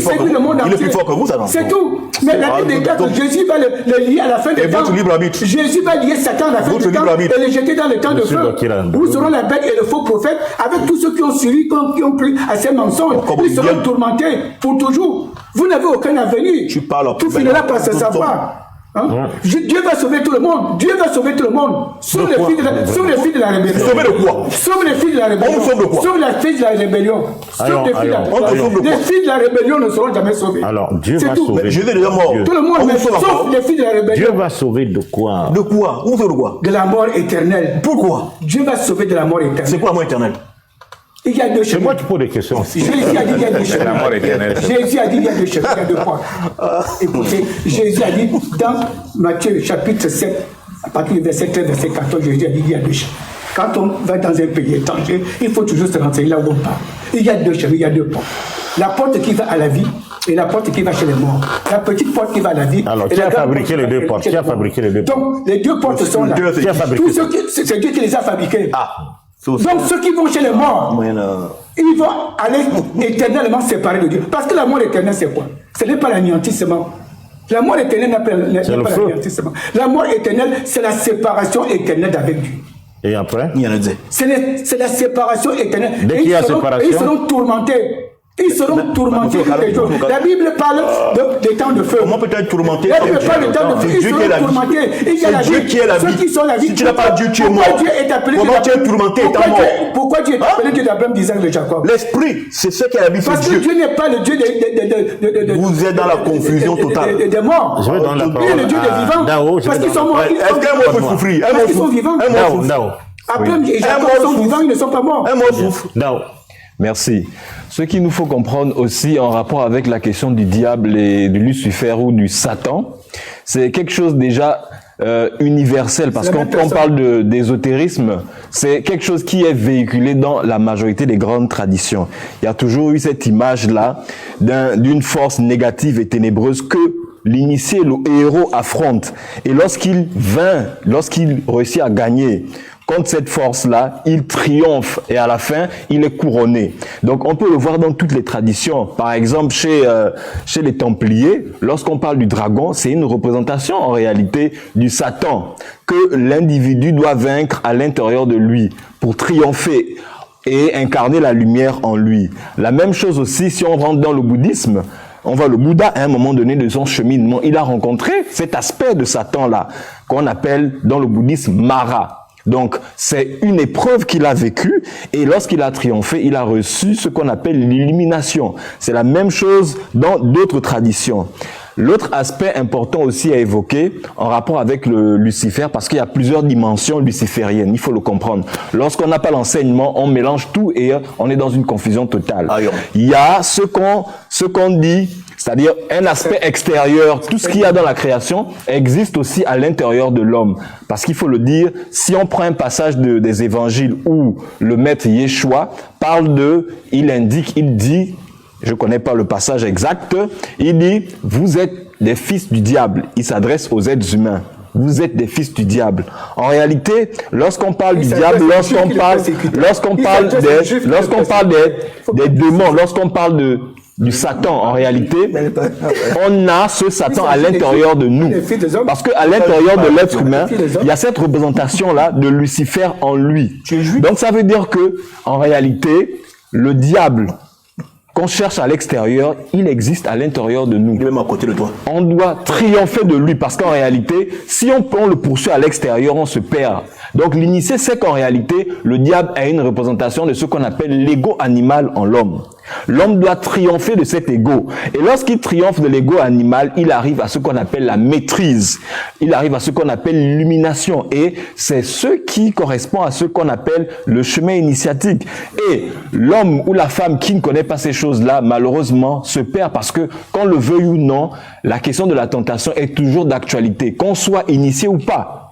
fort que vous, ça, non? C'est tout. Mais la Bible déclare que Jésus va le lier à la fin des temps. Jésus va lier Satan à la fin des temps et le jeter dans le temps de feu. Où seront la bête et le faux prophète avec tous ceux qui ont suivi, qui ont pris à ces mensonges. Ils seront tourmentés pour toujours. Vous n'avez aucun avenir. Tout finira par se savoir. Hein? Dieu va sauver tout le monde. Dieu va sauver tout le monde. Sauf les filles de la rébellion. Sauver de quoi? Sauve les filles de la rébellion. On sauve de quoi? Sauve les filles de la rébellion. Sauve les filles de la rébellion. Les filles de la rébellion ne seront jamais sauvées. Alors, Dieu va sauver. Jésus est déjà mort. Tout le monde, mais sauf les filles de la rébellion. Dieu va sauver de quoi? De quoi? On sauve de quoi? De la mort éternelle. Pourquoi? Dieu va sauver de la mort éternelle. C'est quoi la mort éternelle? Il y a deux chemins. C'est moi qui pose des questions. Jésus a dit il y a deux chemins. Jésus a dit il y a deux chemins, il y a deux points. Écoutez, Jésus a dit dans Matthieu chapitre 7, à partir du verset 13, verset 14, Jésus a dit il y a deux chemins. Quand on va dans un pays étranger, il faut toujours se renseigner là où on part. Il y a deux chemins, il y a deux portes. La porte qui va à la vie et la porte qui va chez les morts. La petite porte qui va à la vie. Alors, qui a fabriqué les deux portes? Qui a fabriqué les deux portes? Donc, les deux portes sont là. C'est Dieu qui les a fabriquées. Donc ceux qui vont chez les morts, ils vont aller éternellement séparés de Dieu. Parce que la mort éternelle, c'est quoi? Ce n'est pas l'anéantissement. La mort éternelle n'est pas l'anéantissement. La mort éternelle, c'est la séparation éternelle avec Dieu. Et après? C'est la séparation éternelle. Dès qu'il y a séparation, ils seront tourmentés Ils seront tourmentés tous les jours. La Bible parle des temps de feu. Comment peut-être tourmenté? La Bible parle des temps de feu. Ils seront tourmentés. C'est Dieu qui est la vie. Ceux qui sont la vie. Si tu n'as pas Dieu, tu es mort. Dieu est appelé Comment tu es tourmenté étant mort? Pourquoi Dieu est appelé Dieu d'Abraham, d'Isaac, de Jacob? L'esprit, c'est ce qui est la vie, Parce c'est que Dieu. Dieu n'est pas le Dieu de Vous êtes dans la confusion totale. des morts. Je vais donner la Il est parole le Dieu des à vivants. Dao, Parce qu'ils sont morts. Est-ce qu'un mort peut souffrir? Parce qu'ils sont vivants. Dao. Abraham et Jacob sont vivants, ils ne sont pas morts. Un mort souffre. Dao. Merci. Ce qu'il nous faut comprendre aussi en rapport avec la question du diable et du Lucifer ou du Satan, c'est quelque chose déjà universel, parce qu'on parle d'ésotérisme, c'est quelque chose qui est véhiculé dans la majorité des grandes traditions. Il y a toujours eu cette image-là d'une force négative et ténébreuse que l'initié, le héros affronte. Et lorsqu'il réussit à gagner contre cette force-là, il triomphe et à la fin, il est couronné. Donc on peut le voir dans toutes les traditions. Par exemple, chez les Templiers, lorsqu'on parle du dragon, c'est une représentation en réalité du Satan que l'individu doit vaincre à l'intérieur de lui pour triompher et incarner la lumière en lui. La même chose aussi si on rentre dans le bouddhisme. On voit le Bouddha, à un moment donné de son cheminement, il a rencontré cet aspect de Satan-là, qu'on appelle dans le bouddhisme Mara. Donc, c'est une épreuve qu'il a vécue, et lorsqu'il a triomphé, il a reçu ce qu'on appelle l'illumination. C'est la même chose dans d'autres traditions. L'autre aspect important aussi à évoquer en rapport avec le Lucifer, parce qu'il y a plusieurs dimensions lucifériennes, il faut le comprendre. Lorsqu'on n'a pas l'enseignement, on mélange tout et on est dans une confusion totale. Il y a ce qu'on dit, c'est-à-dire un aspect extérieur, tout ce qu'il y a dans la création existe aussi à l'intérieur de l'homme. Parce qu'il faut le dire, si on prend un passage des évangiles où le maître Yeshua parle il dit, je connais pas le passage exact, il dit, vous êtes des fils du diable. Il s'adresse aux êtres humains. Vous êtes des fils du diable. En réalité, lorsqu'on parle du diable, lorsqu'on parle des démons, lorsqu'on parle du Satan, en réalité, on a ce Satan à l'intérieur de nous. Parce qu'à l'intérieur de l'être humain, il y a cette représentation-là de Lucifer en lui. Donc ça veut dire que, en réalité, le diable qu'on cherche à l'extérieur, il existe à l'intérieur de nous. Il est même à côté de toi. On doit triompher de lui, parce qu'en réalité, si on le poursuit à l'extérieur, on se perd. Donc l'initié sait qu'en réalité, le diable a une représentation de ce qu'on appelle l'ego animal en l'homme. L'homme doit triompher de cet ego. Et lorsqu'il triomphe de l'ego animal, il arrive à ce qu'on appelle la maîtrise. Il arrive à ce qu'on appelle l'illumination. Et c'est ce qui correspond à ce qu'on appelle le chemin initiatique. Et l'homme ou la femme qui ne connaît pas ces choses-là, malheureusement, se perd parce que, qu'on le veuille ou non, la question de la tentation est toujours d'actualité, qu'on soit initié ou pas.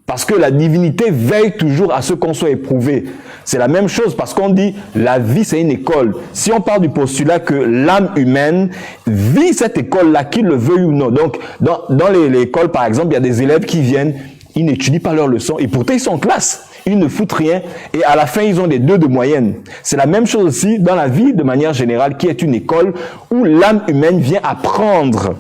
Parce que la divinité veille toujours à ce qu'on soit éprouvé. C'est la même chose parce qu'on dit la vie c'est une école. Si on part du postulat que l'âme humaine vit cette école-là, qu'il le veuille ou non. Donc dans l'école par exemple, il y a des élèves qui viennent, ils n'étudient pas leurs leçons et pourtant ils sont en classe. Ils ne foutent rien et à la fin ils ont des 2 de moyenne. C'est la même chose aussi dans la vie de manière générale qui est une école où l'âme humaine vient apprendre.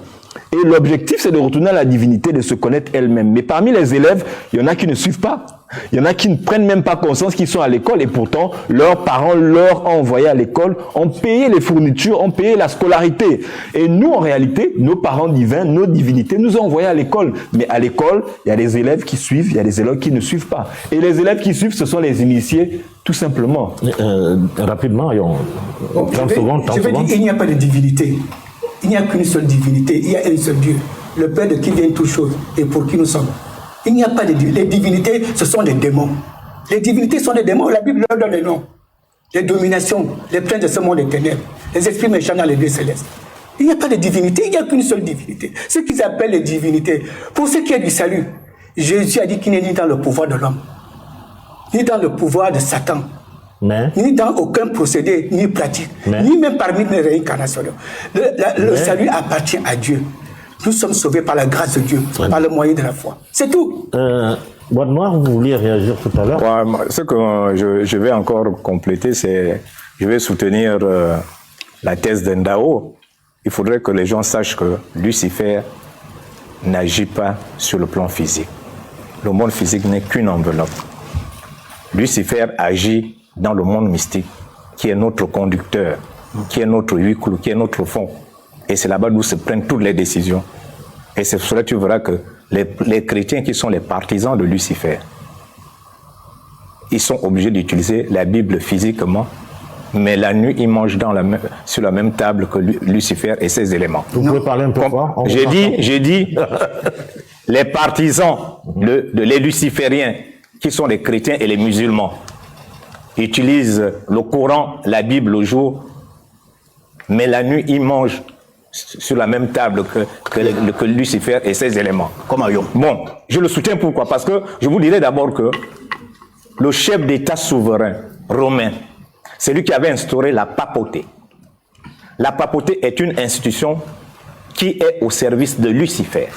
Et l'objectif, c'est de retourner à la divinité, de se connaître elle-même. Mais parmi les élèves, il y en a qui ne suivent pas. Il y en a qui ne prennent même pas conscience qu'ils sont à l'école et pourtant, leurs parents leur ont envoyé à l'école, ont payé les fournitures, ont payé la scolarité. Et nous, en réalité, nos parents divins, nos divinités nous ont envoyés à l'école. Mais à l'école, il y a des élèves qui suivent, il y a des élèves qui ne suivent pas. Et les élèves qui suivent, ce sont les initiés, tout simplement. Rapidement, 30 secondes. Je veux dire, il n'y a pas de divinité. Il n'y a qu'une seule divinité, il y a un seul Dieu, le Père de qui viennent toutes choses et pour qui nous sommes. Il n'y a pas de Dieu. Les divinités, ce sont des démons. Les divinités sont des démons, la Bible leur donne des noms. Les dominations, les princes de ce monde des ténèbres, les esprits méchants dans les lieux célestes. Il n'y a pas de divinité, il n'y a qu'une seule divinité. Ce qu'ils appellent les divinités, pour ce qui est du salut, Jésus a dit qu'il n'est ni dans le pouvoir de l'homme, ni dans le pouvoir de Satan. Ni dans aucun procédé, ni pratique, ni même parmi les réincarnations. Le salut appartient à Dieu. Nous sommes sauvés par la grâce de Dieu, par le moyen de la foi. C'est tout. Boîte Noire, vous vouliez réagir tout à l'heure? Ce que je vais encore compléter, c'est je vais soutenir la thèse d'Endao. Il faudrait que les gens sachent que Lucifer n'agit pas sur le plan physique. Le monde physique n'est qu'une enveloppe. Lucifer agit dans le monde mystique, qui est notre conducteur. qui est notre huis clos, qui est notre fond. Et c'est là-bas d'où se prennent toutes les décisions. Et c'est pour cela que tu verras que les chrétiens qui sont les partisans de Lucifer, ils sont obligés d'utiliser la Bible physiquement, mais la nuit, ils mangent sur la même table que Lucifer et ses éléments. Vous pouvez parler un peu fort? J'ai dit, les partisans, les lucifériens, qui sont les chrétiens et les musulmans, utilisent le Coran, la Bible au jour, mais la nuit, ils mangent sur la même table que Lucifer et ses éléments. Comme Ayon. Bon, je le soutiens pourquoi? Parce que je vous dirais d'abord que le chef d'État souverain romain, c'est lui qui avait instauré la papauté. La papauté est une institution qui est au service de Lucifer.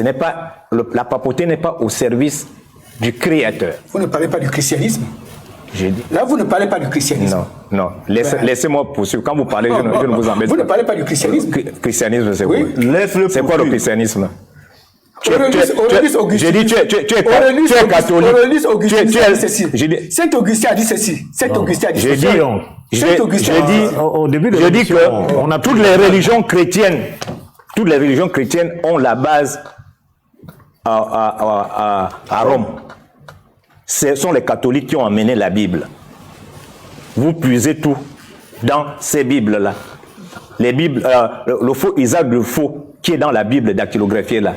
La papauté n'est pas au service du Créateur. Vous ne parlez pas du christianisme? J'ai dit. Là, vous ne parlez pas du christianisme. Non. Laissez-moi poursuivre. Quand vous parlez, je ne vous embête pas. Vous ne parlez pas du christianisme? Christianisme, c'est oui. Quoi? C'est quoi le christianisme? J'ai dit, tu es catholique. Aurelius Augustin a dit ceci. Saint Augustin a dit ceci. Saint Augustin a dit ceci. J'ai dit, au début de l'émission, que toutes les religions chrétiennes ont la base à Rome. Ce sont les catholiques qui ont amené la Bible. Vous puisez tout dans ces Bibles-là. Les Bibles, le faux Isaac de faux qui est dans la Bible dactylographiée là.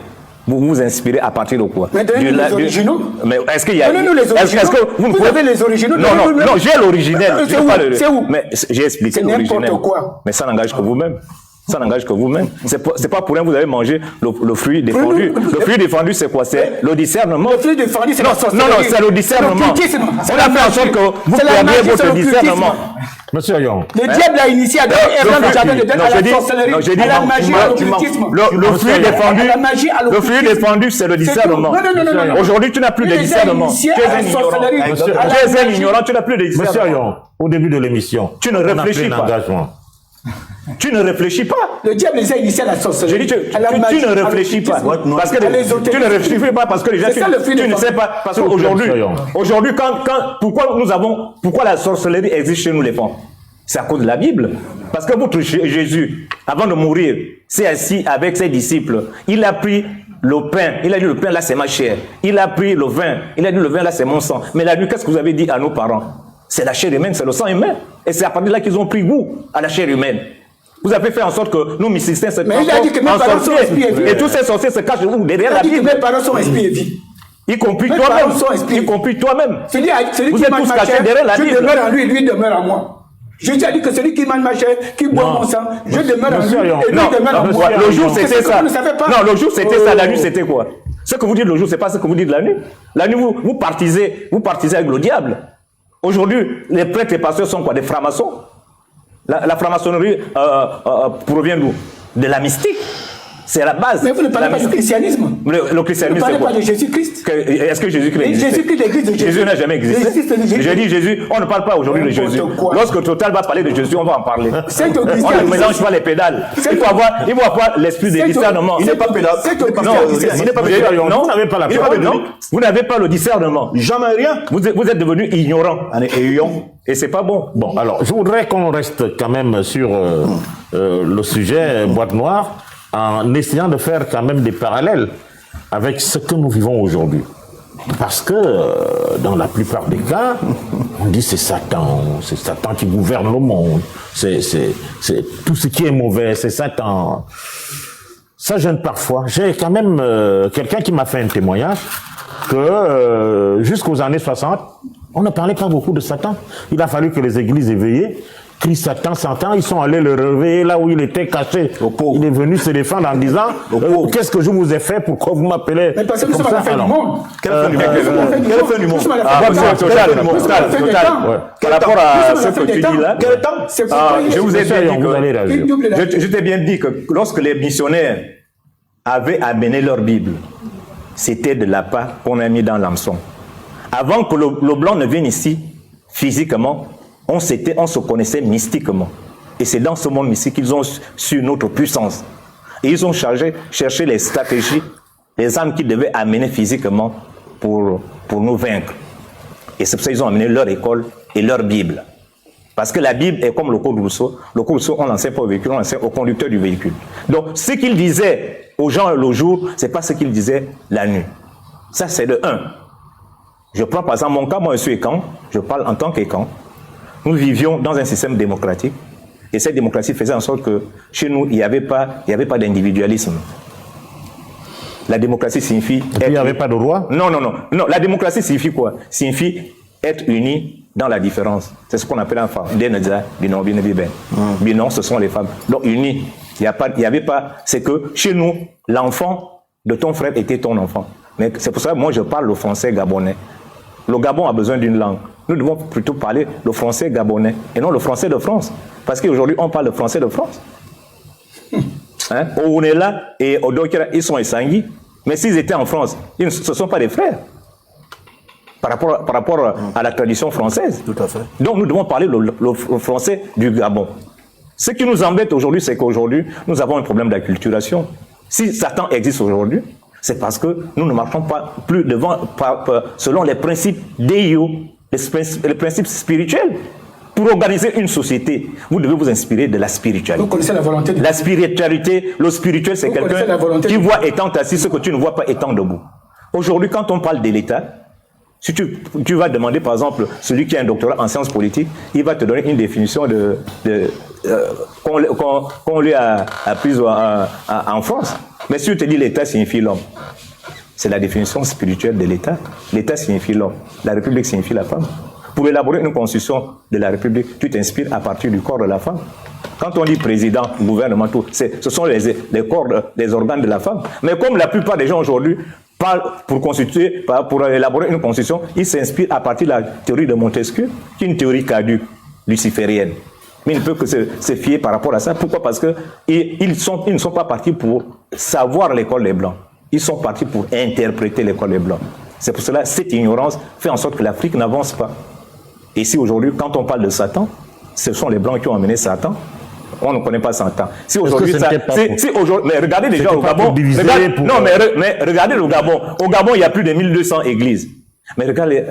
Vous vous inspirez à partir de quoi? Mais donnez-nous les originaux. Mais est-ce qu'il y a... Donnez-nous les originaux. Est-ce que vous avez les originaux? Non, j'ai l'originel. C'est où? Mais j'ai expliqué l'originel. N'importe quoi. Mais ça n'engage que vous-même. Ça n'engage que vous-même. C'est pas pour rien que vous avez mangé le fruit défendu. Le fruit défendu, c'est quoi? C'est le discernement. Le fruit défendu, c'est la sorcellerie. Non, c'est le discernement. On a fait en sorte que vous perdiez votre discernement. Monsieur Ayon. Le diable a initié Adam et Ève dans le jardin de Dieu à la sorcellerie, à la magie, à l'occultisme. Le fruit défendu, c'est le discernement. Non. Aujourd'hui, tu n'as plus de discernement. Tu es un ignorant, tu n'as plus de discernement. Monsieur Ayon, au début de l'émission, tu ne réfléchis pas. Tu ne réfléchis pas. Le diable les a initiés à la sorcellerie. Je dis, tu ne réfléchis pas. Parce que tu ne réfléchis pas parce que les gens, tu ne sais pas. Parce qu'aujourd'hui, pourquoi la sorcellerie existe chez nous les femmes? C'est à cause de la Bible. Parce que votre Jésus, avant de mourir, s'est assis avec ses disciples. Il a pris le pain. Il a dit, le pain là, c'est ma chair. Il a pris le vin. Il a dit, le vin là, c'est mon sang. Mais la nuit, qu'est-ce que vous avez dit à nos parents? C'est la chair humaine, c'est le sang humain. Et c'est à partir de là qu'ils ont pris goût à la chair humaine. Vous avez fait en sorte que nous, mysticiens, se transforment en sorciers. Et tous ces sorciers se cachent derrière la Bible. Mes parents sont esprits et vie. Y compris toi-même. Y compris toi-même. Celui qui mange ma chair, je demeure en lui et lui demeure en moi. Jésus a dit que celui qui mange ma chair, qui boit mon sang, je demeure en lui et lui demeure en moi. Le jour, c'était ça. Non, le jour, c'était ça. La nuit, c'était quoi? Ce que vous dites le jour, c'est pas ce que vous dites la nuit. La nuit, vous partisez avec le diable. Aujourd'hui, les prêtres et pasteurs sont quoi? Des francs-maçons. La franc-maçonnerie provient d'où? De la mystique. C'est la base. Mais vous ne parlez pas du christianisme. Le christianisme, vous ne parlez pas de Jésus-Christ. Est-ce que Jésus-Christ existe? Jésus-Christ existe de Jésus. Jésus n'a jamais existé. J'ai dit Jésus, on ne parle pas aujourd'hui de Jésus. Lorsque Total va parler de Jésus, on va en parler. On ne mélange pas les pédales. Il faut avoir l'esprit de discernement. Il n'est pas pédale. Non, il n'est pas pédale. Non, vous n'avez pas la pédale. Non, vous n'avez pas le discernement. Jamais rien. Vous êtes devenu ignorant. Et c'est pas bon. Bon, alors, je voudrais qu'on reste quand même sur le sujet boîte noire, en essayant de faire quand même des parallèles avec ce que nous vivons aujourd'hui. Parce que dans la plupart des cas, on dit c'est Satan qui gouverne le monde, c'est tout ce qui est mauvais, c'est Satan. Ça gêne parfois. J'ai quand même quelqu'un qui m'a fait un témoignage que jusqu'aux années 60, on ne parlait pas beaucoup de Satan. Il a fallu que les églises éveillées crient Satan, Satan, ils sont allés le réveiller là où il était caché. Il est venu se défendre en disant qu'est-ce que je vous ai fait, pourquoi vous m'appelez? Mais parce que nous sommes à la fin du monde. Quelle fin du monde? Quelle fin du monde? Par rapport à ce que tu dis là, je vous ai bien dit je t'ai bien dit que lorsque les missionnaires avaient amené leur Bible, c'était de la part qu'on a mis dans l'hameçon. Avant que le blanc ne vienne ici, physiquement, on se connaissait mystiquement. Et c'est dans ce monde mystique qu'ils ont su notre puissance. Et ils ont cherché les stratégies, les armes qu'ils devaient amener physiquement pour nous vaincre. Et c'est pour ça qu'ils ont amené leur école et leur Bible. Parce que la Bible est comme le code Rousseau. Le code Rousseau, on l'enseigne pas au véhicule, on l'enseigne au conducteur du véhicule. Donc, ce qu'il disait aux gens le jour, c'est pas ce qu'il disait la nuit. Ça, c'est de 1. Je prends par exemple mon cas, moi je suis écan, je parle en tant qu'écan. Nous vivions dans un système démocratique. Et cette démocratie faisait en sorte que chez nous, il n'y avait pas d'individualisme. La démocratie signifie... Il n'y avait pas de roi? Non. La démocratie signifie quoi? Signifie être unis dans la différence. C'est ce qu'on appelle en femme. Binon, ce sont les femmes. Donc unis. Il n'y avait pas... C'est que chez nous, l'enfant de ton frère était ton enfant. Mais c'est pour ça que moi je parle le français gabonais. Le Gabon a besoin d'une langue. Nous devons plutôt parler le français gabonais et non le français de France. Parce qu'aujourd'hui, on parle le français de France. Hein? On est là et Odokira, ils sont Essangui. Mais s'ils étaient en France, ce ne sont pas des frères. Par rapport à la tradition française. Tout à fait. Donc nous devons parler le français du Gabon. Ce qui nous embête aujourd'hui, c'est qu'aujourd'hui, nous avons un problème d'acculturation. Si Satan existe aujourd'hui, c'est parce que nous ne marchons pas plus selon les principes d'Eyo, les principes spirituels. Pour organiser une société, vous devez vous inspirer de la spiritualité. Vous connaissez la volonté de... La spiritualité, le spirituel, c'est quelqu'un qui voit étant assis ce que tu ne vois pas étant debout. Aujourd'hui, quand on parle de l'État, si tu vas demander, par exemple, celui qui a un doctorat en sciences politiques, il va te donner une définition qu'on lui a apprise en France. Mais si tu te dis l'État signifie l'homme, c'est la définition spirituelle de l'État. L'État signifie l'homme, la République signifie la femme. Pour élaborer une constitution de la République, tu t'inspires à partir du corps de la femme. Quand on dit président, gouvernement, tout, ce sont les corps, les organes de la femme. Mais comme la plupart des gens aujourd'hui parlent pour élaborer une constitution, ils s'inspirent à partir de la théorie de Montesquieu, qui est une théorie caduque, luciférienne. Mais il ne peut que se fier par rapport à ça. Pourquoi? Parce qu'ils ne sont pas partis pour savoir l'école des Blancs. Ils sont partis pour interpréter l'école des Blancs. C'est pour cela que cette ignorance fait en sorte que l'Afrique n'avance pas. Et si aujourd'hui, quand on parle de Satan, ce sont les Blancs qui ont amené Satan. On ne connaît pas Satan. Si aujourd'hui, mais regardez déjà au Gabon. Mais regardez le Gabon. Au Gabon, il y a plus de 1200 églises. Mais regardez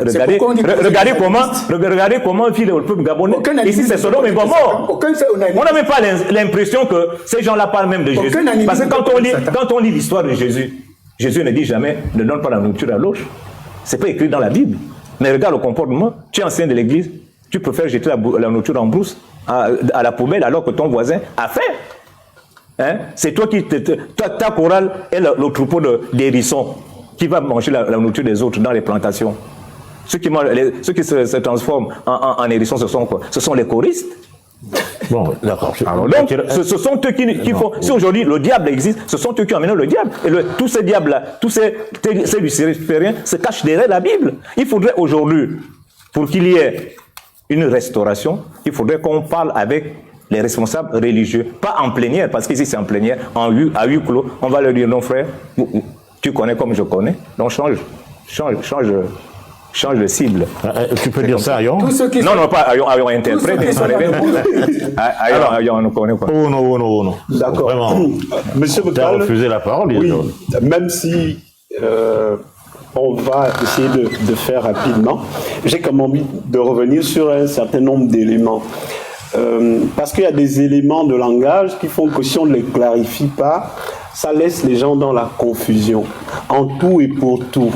comment vit le peuple gabonais. Ici, c'est Sodome et Gomorrhe. On n'a même pas l'impression que ces gens-là parlent même de Jésus. Parce que quand on lit l'histoire de Jésus, Jésus ne dit jamais ne donne pas la nourriture à l'autre. C'est pas écrit dans la Bible. Mais regarde le comportement. Tu es ancien de l'église, tu préfères jeter la nourriture en brousse à la poubelle alors que ton voisin a fait. Hein? C'est toi qui ta chorale est le troupeau d'hérissons qui va manger la nourriture des autres dans les plantations. Ceux qui se transforment en hérissons, ce sont quoi? Ce sont les choristes. Bon, d'accord. Donc, ce sont eux qui font... Si aujourd'hui le diable existe, ce sont eux qui ont amené le diable. Et tous ces diables-là, tous ces lucifériens se cachent derrière la Bible. Il faudrait aujourd'hui, pour qu'il y ait une restauration, il faudrait qu'on parle avec les responsables religieux, pas en plénière, parce qu'ici c'est en plénière, à huis clos, on va leur dire, non frère, tu connais comme je connais, donc change de cible. Tu peux dire ça, Ayon? Non, pas Ayon interprète. Ayon, on connaît quoi. Oh non. D'accord. Vraiment. Monsieur Tu as Bokal, refusé la parole. oui, même si on va essayer de faire rapidement, j'ai comme envie de revenir sur un certain nombre d'éléments. Parce qu'il y a des éléments de langage qui font que si on ne les clarifie pas, ça laisse les gens dans la confusion, en tout et pour tout.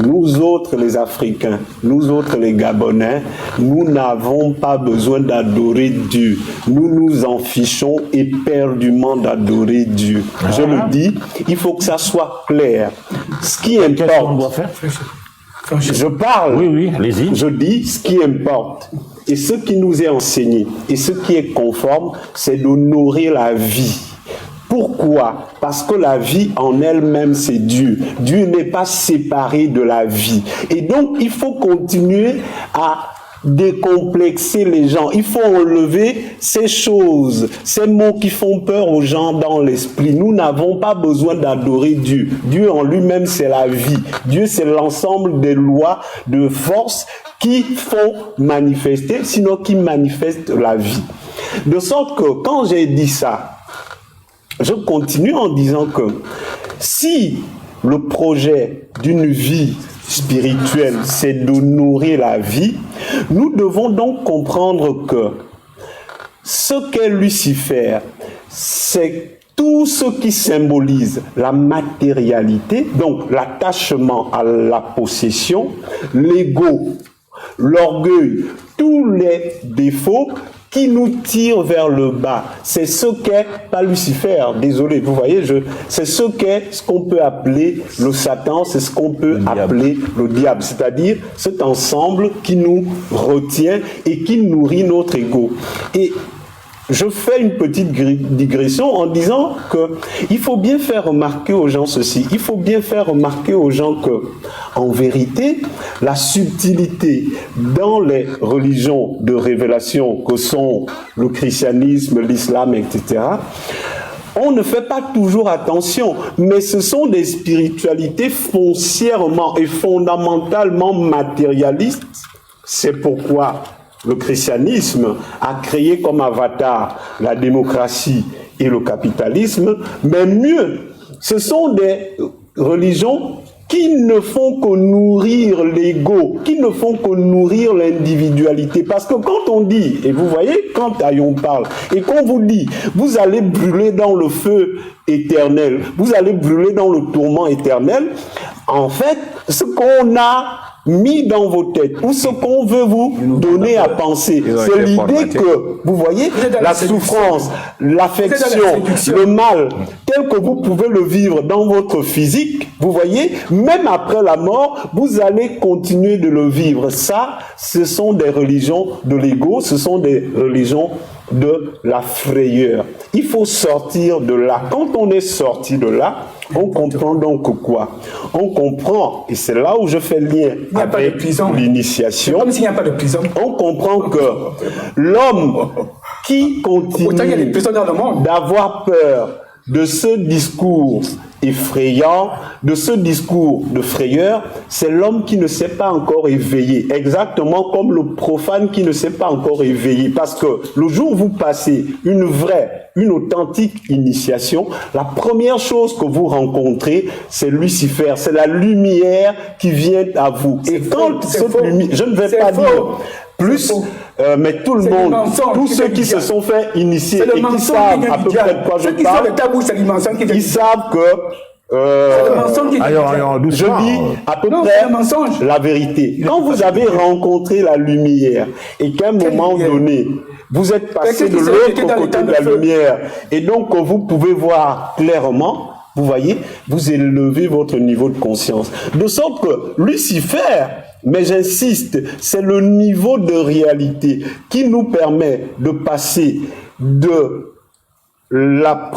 Nous autres, les Africains, nous autres, les Gabonais, nous n'avons pas besoin d'adorer Dieu. Nous nous en fichons éperdument d'adorer Dieu. Je le dis, il faut que ça soit clair. Ce qui importe... Qu'est-ce qu'on doit faire? Je parle. Oui, allez-y. Je dis ce qui importe. Et ce qui nous est enseigné, et ce qui est conforme, c'est d'honorer la vie. Pourquoi? Parce que la vie en elle-même, c'est Dieu. Dieu n'est pas séparé de la vie. Et donc, il faut continuer à décomplexer les gens. Il faut enlever ces choses, ces mots qui font peur aux gens dans l'esprit. Nous n'avons pas besoin d'adorer Dieu. Dieu en lui-même, c'est la vie. Dieu, c'est l'ensemble des lois de force qui font manifester, sinon qui manifestent la vie. De sorte que, quand j'ai dit ça, je continue en disant que si le projet d'une vie spirituelle, c'est de nourrir la vie, nous devons donc comprendre que ce qu'est Lucifer, c'est tout ce qui symbolise la matérialité, donc l'attachement à la possession, l'ego, l'orgueil, tous les défauts qui nous tirent vers le bas. C'est ce qu'est, pas Lucifer, désolé, vous voyez, c'est ce qu'est ce qu'on peut appeler le Satan, c'est ce qu'on peut appeler le diable, c'est-à-dire cet ensemble qui nous retient et qui nourrit notre ego. Et je fais une petite digression en disant que il faut bien faire remarquer aux gens ceci. Il faut bien faire remarquer aux gens que, en vérité, la subtilité dans les religions de révélation que sont le christianisme, l'islam, etc., on ne fait pas toujours attention, mais ce sont des spiritualités foncièrement et fondamentalement matérialistes. C'est pourquoi le christianisme a créé comme avatar la démocratie et le capitalisme, mais mieux, ce sont des religions qui ne font que nourrir l'ego, qui ne font que nourrir l'individualité. Parce que quand on dit, et vous voyez, quand Ayon parle, et qu'on vous dit, vous allez brûler dans le feu éternel, vous allez brûler dans le tourment éternel, en fait, ce qu'on a mis dans vos têtes, ou ce qu'on veut vous donner à penser, c'est l'idée que, vous voyez, la souffrance, l'affection, le mal, tel que vous pouvez le vivre dans votre physique, vous voyez, même après la mort, vous allez continuer de le vivre. Ça, ce sont des religions de l'ego, ce sont des religions de la frayeur. Il faut sortir de là. Quand on est sorti de là, on comprend donc quoi? On comprend, et c'est là où je fais le lien avec l'initiation, comme s'il n'y a pas de prison. On comprend que l'homme qui continue d'avoir peur de ce discours effrayant, de ce discours de frayeur, c'est l'homme qui ne s'est pas encore éveillé, exactement comme le profane qui ne s'est pas encore éveillé, parce que le jour où vous passez une authentique initiation, la première chose que vous rencontrez, c'est Lucifer, c'est la lumière qui vient à vous. Et quand cette lumière, je ne vais pas dire plus, mais tout le monde, tous ceux qui se sont fait initier et qui savent à peu près de quoi je parle, ils savent que je dis à peu près la vérité. Quand vous avez rencontré la lumière et qu'à un moment donné, vous êtes passé de l'autre côté de la lumière et donc vous pouvez voir clairement, vous voyez, vous élevez votre niveau de conscience. De sorte que Lucifer, mais j'insiste, c'est le niveau de réalité qui nous permet de passer de la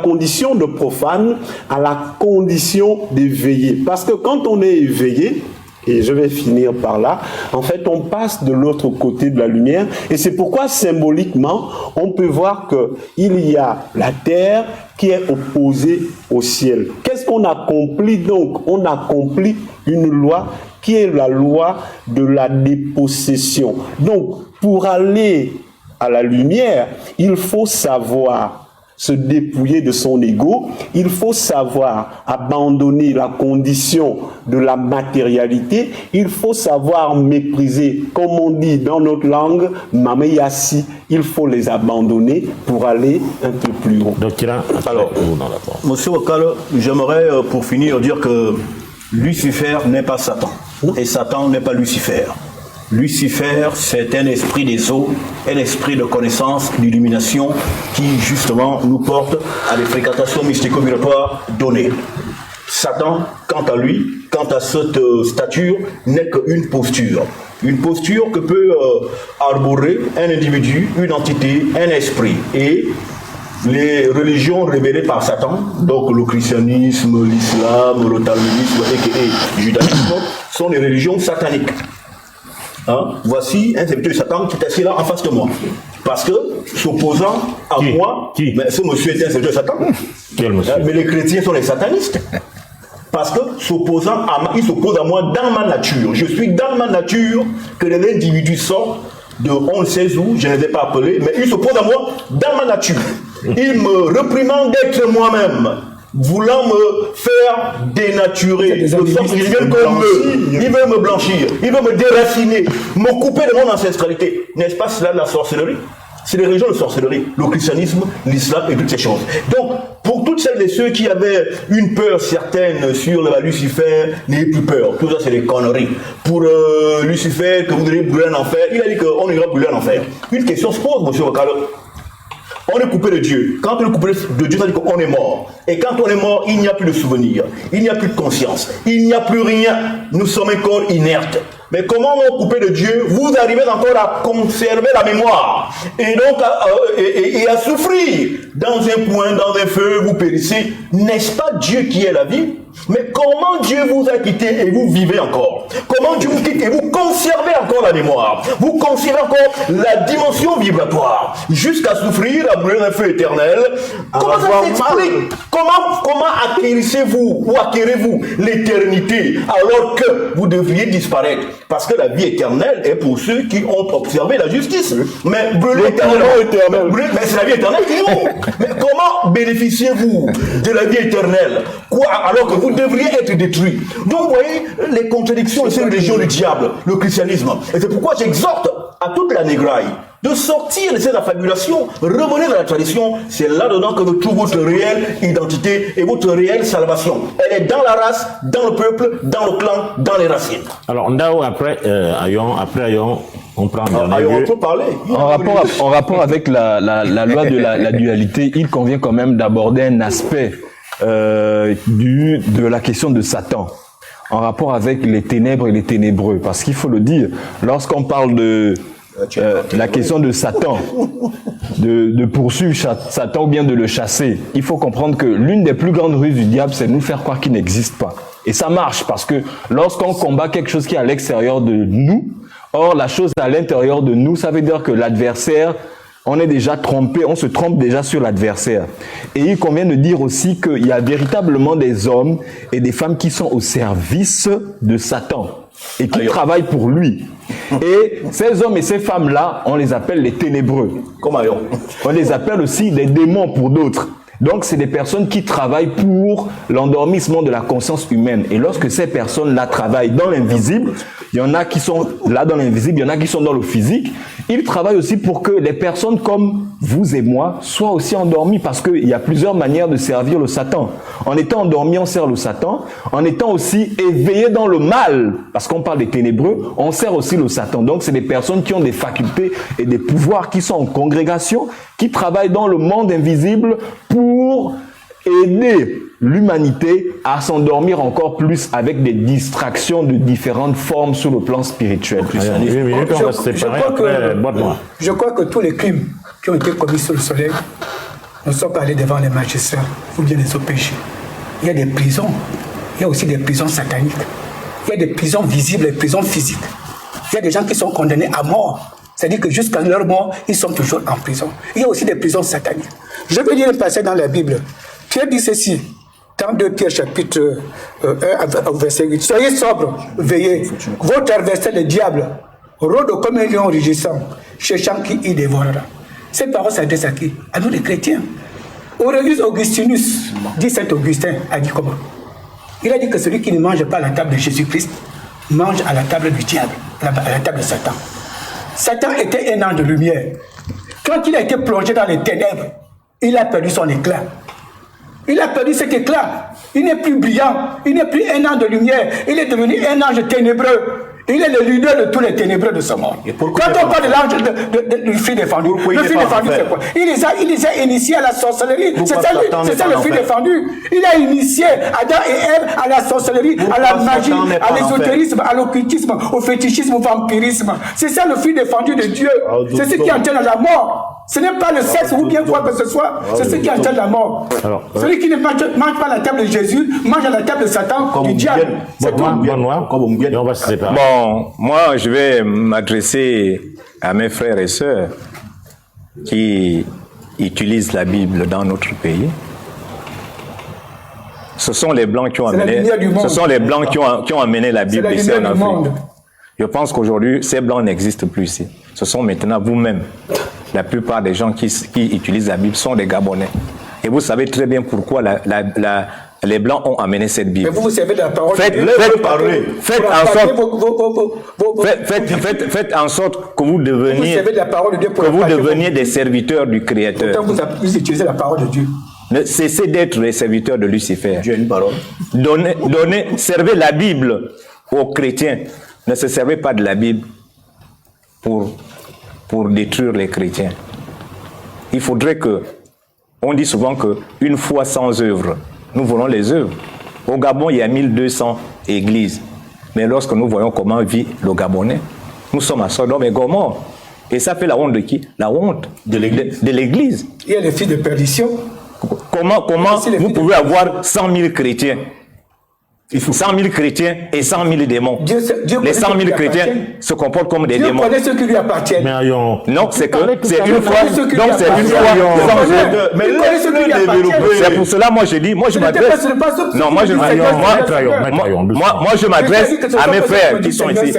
condition de profane à la condition d'éveillé. Parce que quand on est éveillé, et je vais finir par là, en fait, on passe de l'autre côté de la lumière, et c'est pourquoi symboliquement, on peut voir qu'il y a la terre qui est opposée au ciel. Qu'est-ce qu'on accomplit donc? On accomplit une loi qui est la loi de la dépossession. Donc, pour aller à la lumière, il faut savoir se dépouiller de son ego, il faut savoir abandonner la condition de la matérialité, il faut savoir mépriser, comme on dit dans notre langue, mameyasi, il faut les abandonner pour aller un peu plus haut. Donc, alors, monsieur Wakal, j'aimerais pour finir dire que Lucifer n'est pas Satan, et Satan n'est pas Lucifer. Lucifer, c'est un esprit des eaux, un esprit de connaissance, d'illumination qui justement nous porte à des fréquentations mystico-vibratoires données. Satan, quant à lui, quant à cette stature, n'est qu'une posture. Une posture que peut arborer un individu, une entité, un esprit. Et les religions révélées par Satan, donc le christianisme, l'islam, le talmudisme et le judaïsme, sont des religions sataniques. Hein? Voici un serviteur de Satan qui est assis là en face de moi. Parce que, s'opposant à moi, mais ce monsieur est un serviteur de Satan. Quel monsieur? Mais les chrétiens sont les satanistes. Parce que, il s'oppose à moi dans ma nature. Je suis dans ma nature que l'individu sort de on ne sait où, je ne les ai pas appelés, mais il s'oppose à moi dans ma nature. Il me réprimande d'être moi-même. voulant me faire dénaturer, de sorte qu'il veut me blanchir, il veut me déraciner, me couper de mon ancestralité. N'est-ce pas cela la sorcellerie? C'est les religions de sorcellerie, le christianisme, l'islam et toutes ces choses. Donc, pour toutes celles et ceux qui avaient une peur certaine sur le Lucifer, n'ayez plus peur. Tout ça, c'est des conneries. Pour Lucifer, que vous devez brûler en enfer, il a dit qu'on ira brûler en enfer. Une question se pose, monsieur Wakalo. On est coupé de Dieu. Quand on est coupé de Dieu, ça veut dire qu'on est mort. Et quand on est mort, il n'y a plus de souvenir, il n'y a plus de conscience, il n'y a plus rien. Nous sommes un corps inerte. Mais comment on est coupé de Dieu, vous arrivez encore à conserver la mémoire et donc à souffrir dans un point, dans un feu, vous périssez. N'est-ce pas Dieu qui est la vie? Mais comment Dieu vous a quitté et vous vivez encore? Comment Dieu vous quitte et vous conservez encore la mémoire? Vous conservez encore la dimension vibratoire jusqu'à souffrir, à brûler un feu éternel. Comment ça s'explique? Comment acquérissez-vous ou acquérez-vous l'éternité alors que vous devriez disparaître? Parce que la vie éternelle est pour ceux qui ont observé la justice. Mais brûler éternellement, mais c'est la vie éternelle qui joue. Mais comment bénéficiez-vous de la vie éternelle? Quoi, alors que vous devriez être détruit? Donc vous voyez les contradictions de ces religions du diable, le christianisme. Et c'est pourquoi j'exhorte à toute la négraille de sortir de ces affabulations, revenez dans la tradition. C'est là-dedans que vous trouvez votre réelle identité et votre réelle salvation. Elle est dans la race, dans le peuple, dans le clan, dans les racines. Alors, Ndao, après Ayon, on prend on peut parler. En rapport avec la loi de la dualité, il convient quand même d'aborder un aspect de la question de Satan, en rapport avec les ténèbres et les ténébreux. Parce qu'il faut le dire, lorsqu'on parle de la question de Satan, de poursuivre Satan ou bien de le chasser, il faut comprendre que l'une des plus grandes ruses du diable, c'est de nous faire croire qu'il n'existe pas. Et ça marche parce que lorsqu'on combat quelque chose qui est à l'extérieur de nous, or la chose à l'intérieur de nous, ça veut dire que l'adversaire, on est déjà trompé, on se trompe déjà sur l'adversaire. Et il convient de dire aussi qu'il y a véritablement des hommes et des femmes qui sont au service de Satan et qui travaillent pour lui. Et ces hommes et ces femmes-là, on les appelle les ténébreux. On les appelle aussi des démons pour d'autres. Donc, c'est des personnes qui travaillent pour l'endormissement de la conscience humaine. Et lorsque ces personnes-là travaillent dans l'invisible, il y en a qui sont là dans l'invisible, il y en a qui sont dans le physique. Ils travaillent aussi pour que les personnes comme vous et moi soient aussi endormies, parce qu'il y a plusieurs manières de servir le Satan. En étant endormi, on sert le Satan. En étant aussi éveillé dans le mal, parce qu'on parle des ténébreux, on sert aussi le Satan. Donc, c'est des personnes qui ont des facultés et des pouvoirs qui sont en congrégation, qui travaillent dans le monde invisible pour aider l'humanité à s'endormir encore plus avec des distractions de différentes formes sur le plan spirituel. Je crois que tous les crimes qui ont été commis sur le soleil ne sont pas allés devant les magistrats ou bien les OPJ. Il y a des prisons, il y a aussi des prisons sataniques, il y a des prisons visibles et des prisons physiques. Il y a des gens qui sont condamnés à mort. C'est-à-dire que jusqu'à leur mort, ils sont toujours en prison. Il y a aussi des prisons sataniques. Je vais lire un passage dans la Bible. Pierre dit ceci, dans 2 Pierre chapitre 1, verset 8. Soyez sobres, veillez. Votre adversaire, le diable, rôde comme un lion rugissant, cherchant qui y dévorera. Cette parole s'adresse à qui? À nous les chrétiens. Aurelius Augustinus, dit Saint Augustin, a dit comment? Il a dit que celui qui ne mange pas à la table de Jésus-Christ mange à la table du diable, à la table de Satan. Satan était un ange de lumière. Quand il a été plongé dans les ténèbres, il a perdu son éclat. Il a perdu cet éclat. Il n'est plus brillant. Il n'est plus un ange de lumière. Il est devenu un ange ténébreux. Il est le leader de tous les ténébreux de ce monde. Quand on parle de l'ange du fils défendu, le fils défendu c'est quoi? Il les a initiés à la sorcellerie. C'est ça le fils défendu. Il a initié Adam et Ève à la sorcellerie, à la magie, à l'ésotérisme, à l'occultisme, au fétichisme, au vampirisme. C'est ça le fils défendu de Dieu. C'est ce qui entraîne à la mort. Ce n'est pas le sexe ou bien quoi que ce soit, c'est ce qui entraîne la mort. Celui qui ne mange pas à la table de Jésus, mange à la table de Satan, du diable. Bon, moi je vais m'adresser à mes frères et sœurs qui utilisent la Bible dans notre pays. Ce sont les Blancs qui ont amené la Bible ici en Afrique. Je pense qu'aujourd'hui, ces Blancs n'existent plus ici. Ce sont maintenant vous-même. La plupart des gens qui utilisent la Bible sont des Gabonais. Et vous savez très bien pourquoi les Blancs ont amené cette Bible. Mais vous servez de la parole Faites en sorte que vous deveniez des serviteurs du Créateur. Pourtant, vous utilisez la parole de Dieu. Cessez d'être les serviteurs de Lucifer. Dieu a une parole. Servez la Bible aux chrétiens. Ne se servez pas de la Bible pour détruire les chrétiens. Il faudrait que, on dit souvent qu'une foi sans œuvre, nous voulons les œuvres. Au Gabon, il y a 1200 églises. Mais lorsque nous voyons comment vit le Gabonais, nous sommes à Sodome et Gomorrhe. Et ça fait la honte de qui? La honte de l'Église. Il y a les filles de perdition. Comment vous pouvez avoir 100 000 chrétiens? 100 000 chrétiens et 100 000 démons. Les 100 000 chrétiens se comportent comme des démons. Dieu connaît ceux qui lui appartiennent. Non, c'est une fois. Donc c'est une fois. Mais c'est pour cela, moi je dis, moi je m'adresse. Non, moi je m'adresse à mes frères qui sont ici,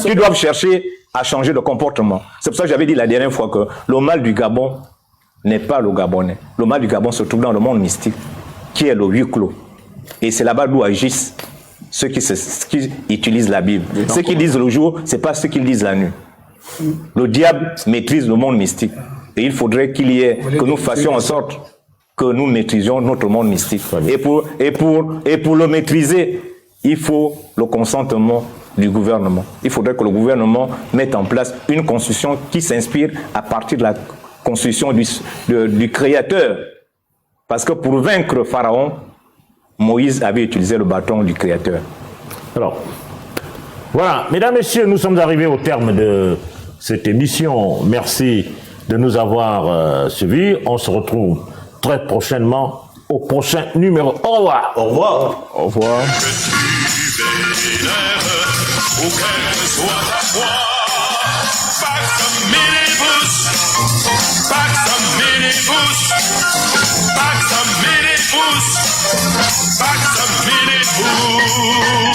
qui doivent chercher à changer de comportement. C'est pour ça que j'avais dit la dernière fois que le mal du Gabon n'est pas le Gabonais. Le mal du Gabon se trouve dans le monde mystique, qui est le huis clos. Et c'est là-bas d'où agissent ceux qui utilisent la Bible. Ceux qui disent le jour, c'est pas ceux qui disent la nuit. Le diable maîtrise le monde mystique. Et il faudrait que nous fassions en sorte que nous maîtrisions notre monde mystique. Et pour le maîtriser, il faut le consentement du gouvernement. Il faudrait que le gouvernement mette en place une constitution qui s'inspire à partir de la constitution du Créateur. Parce que pour vaincre Pharaon, Moïse avait utilisé le bâton du Créateur. Alors, voilà, mesdames, messieurs, nous sommes arrivés au terme de cette émission. Merci de nous avoir suivis. On se retrouve très prochainement au prochain numéro. Au revoir. Au revoir. Au revoir. Back some minute boost.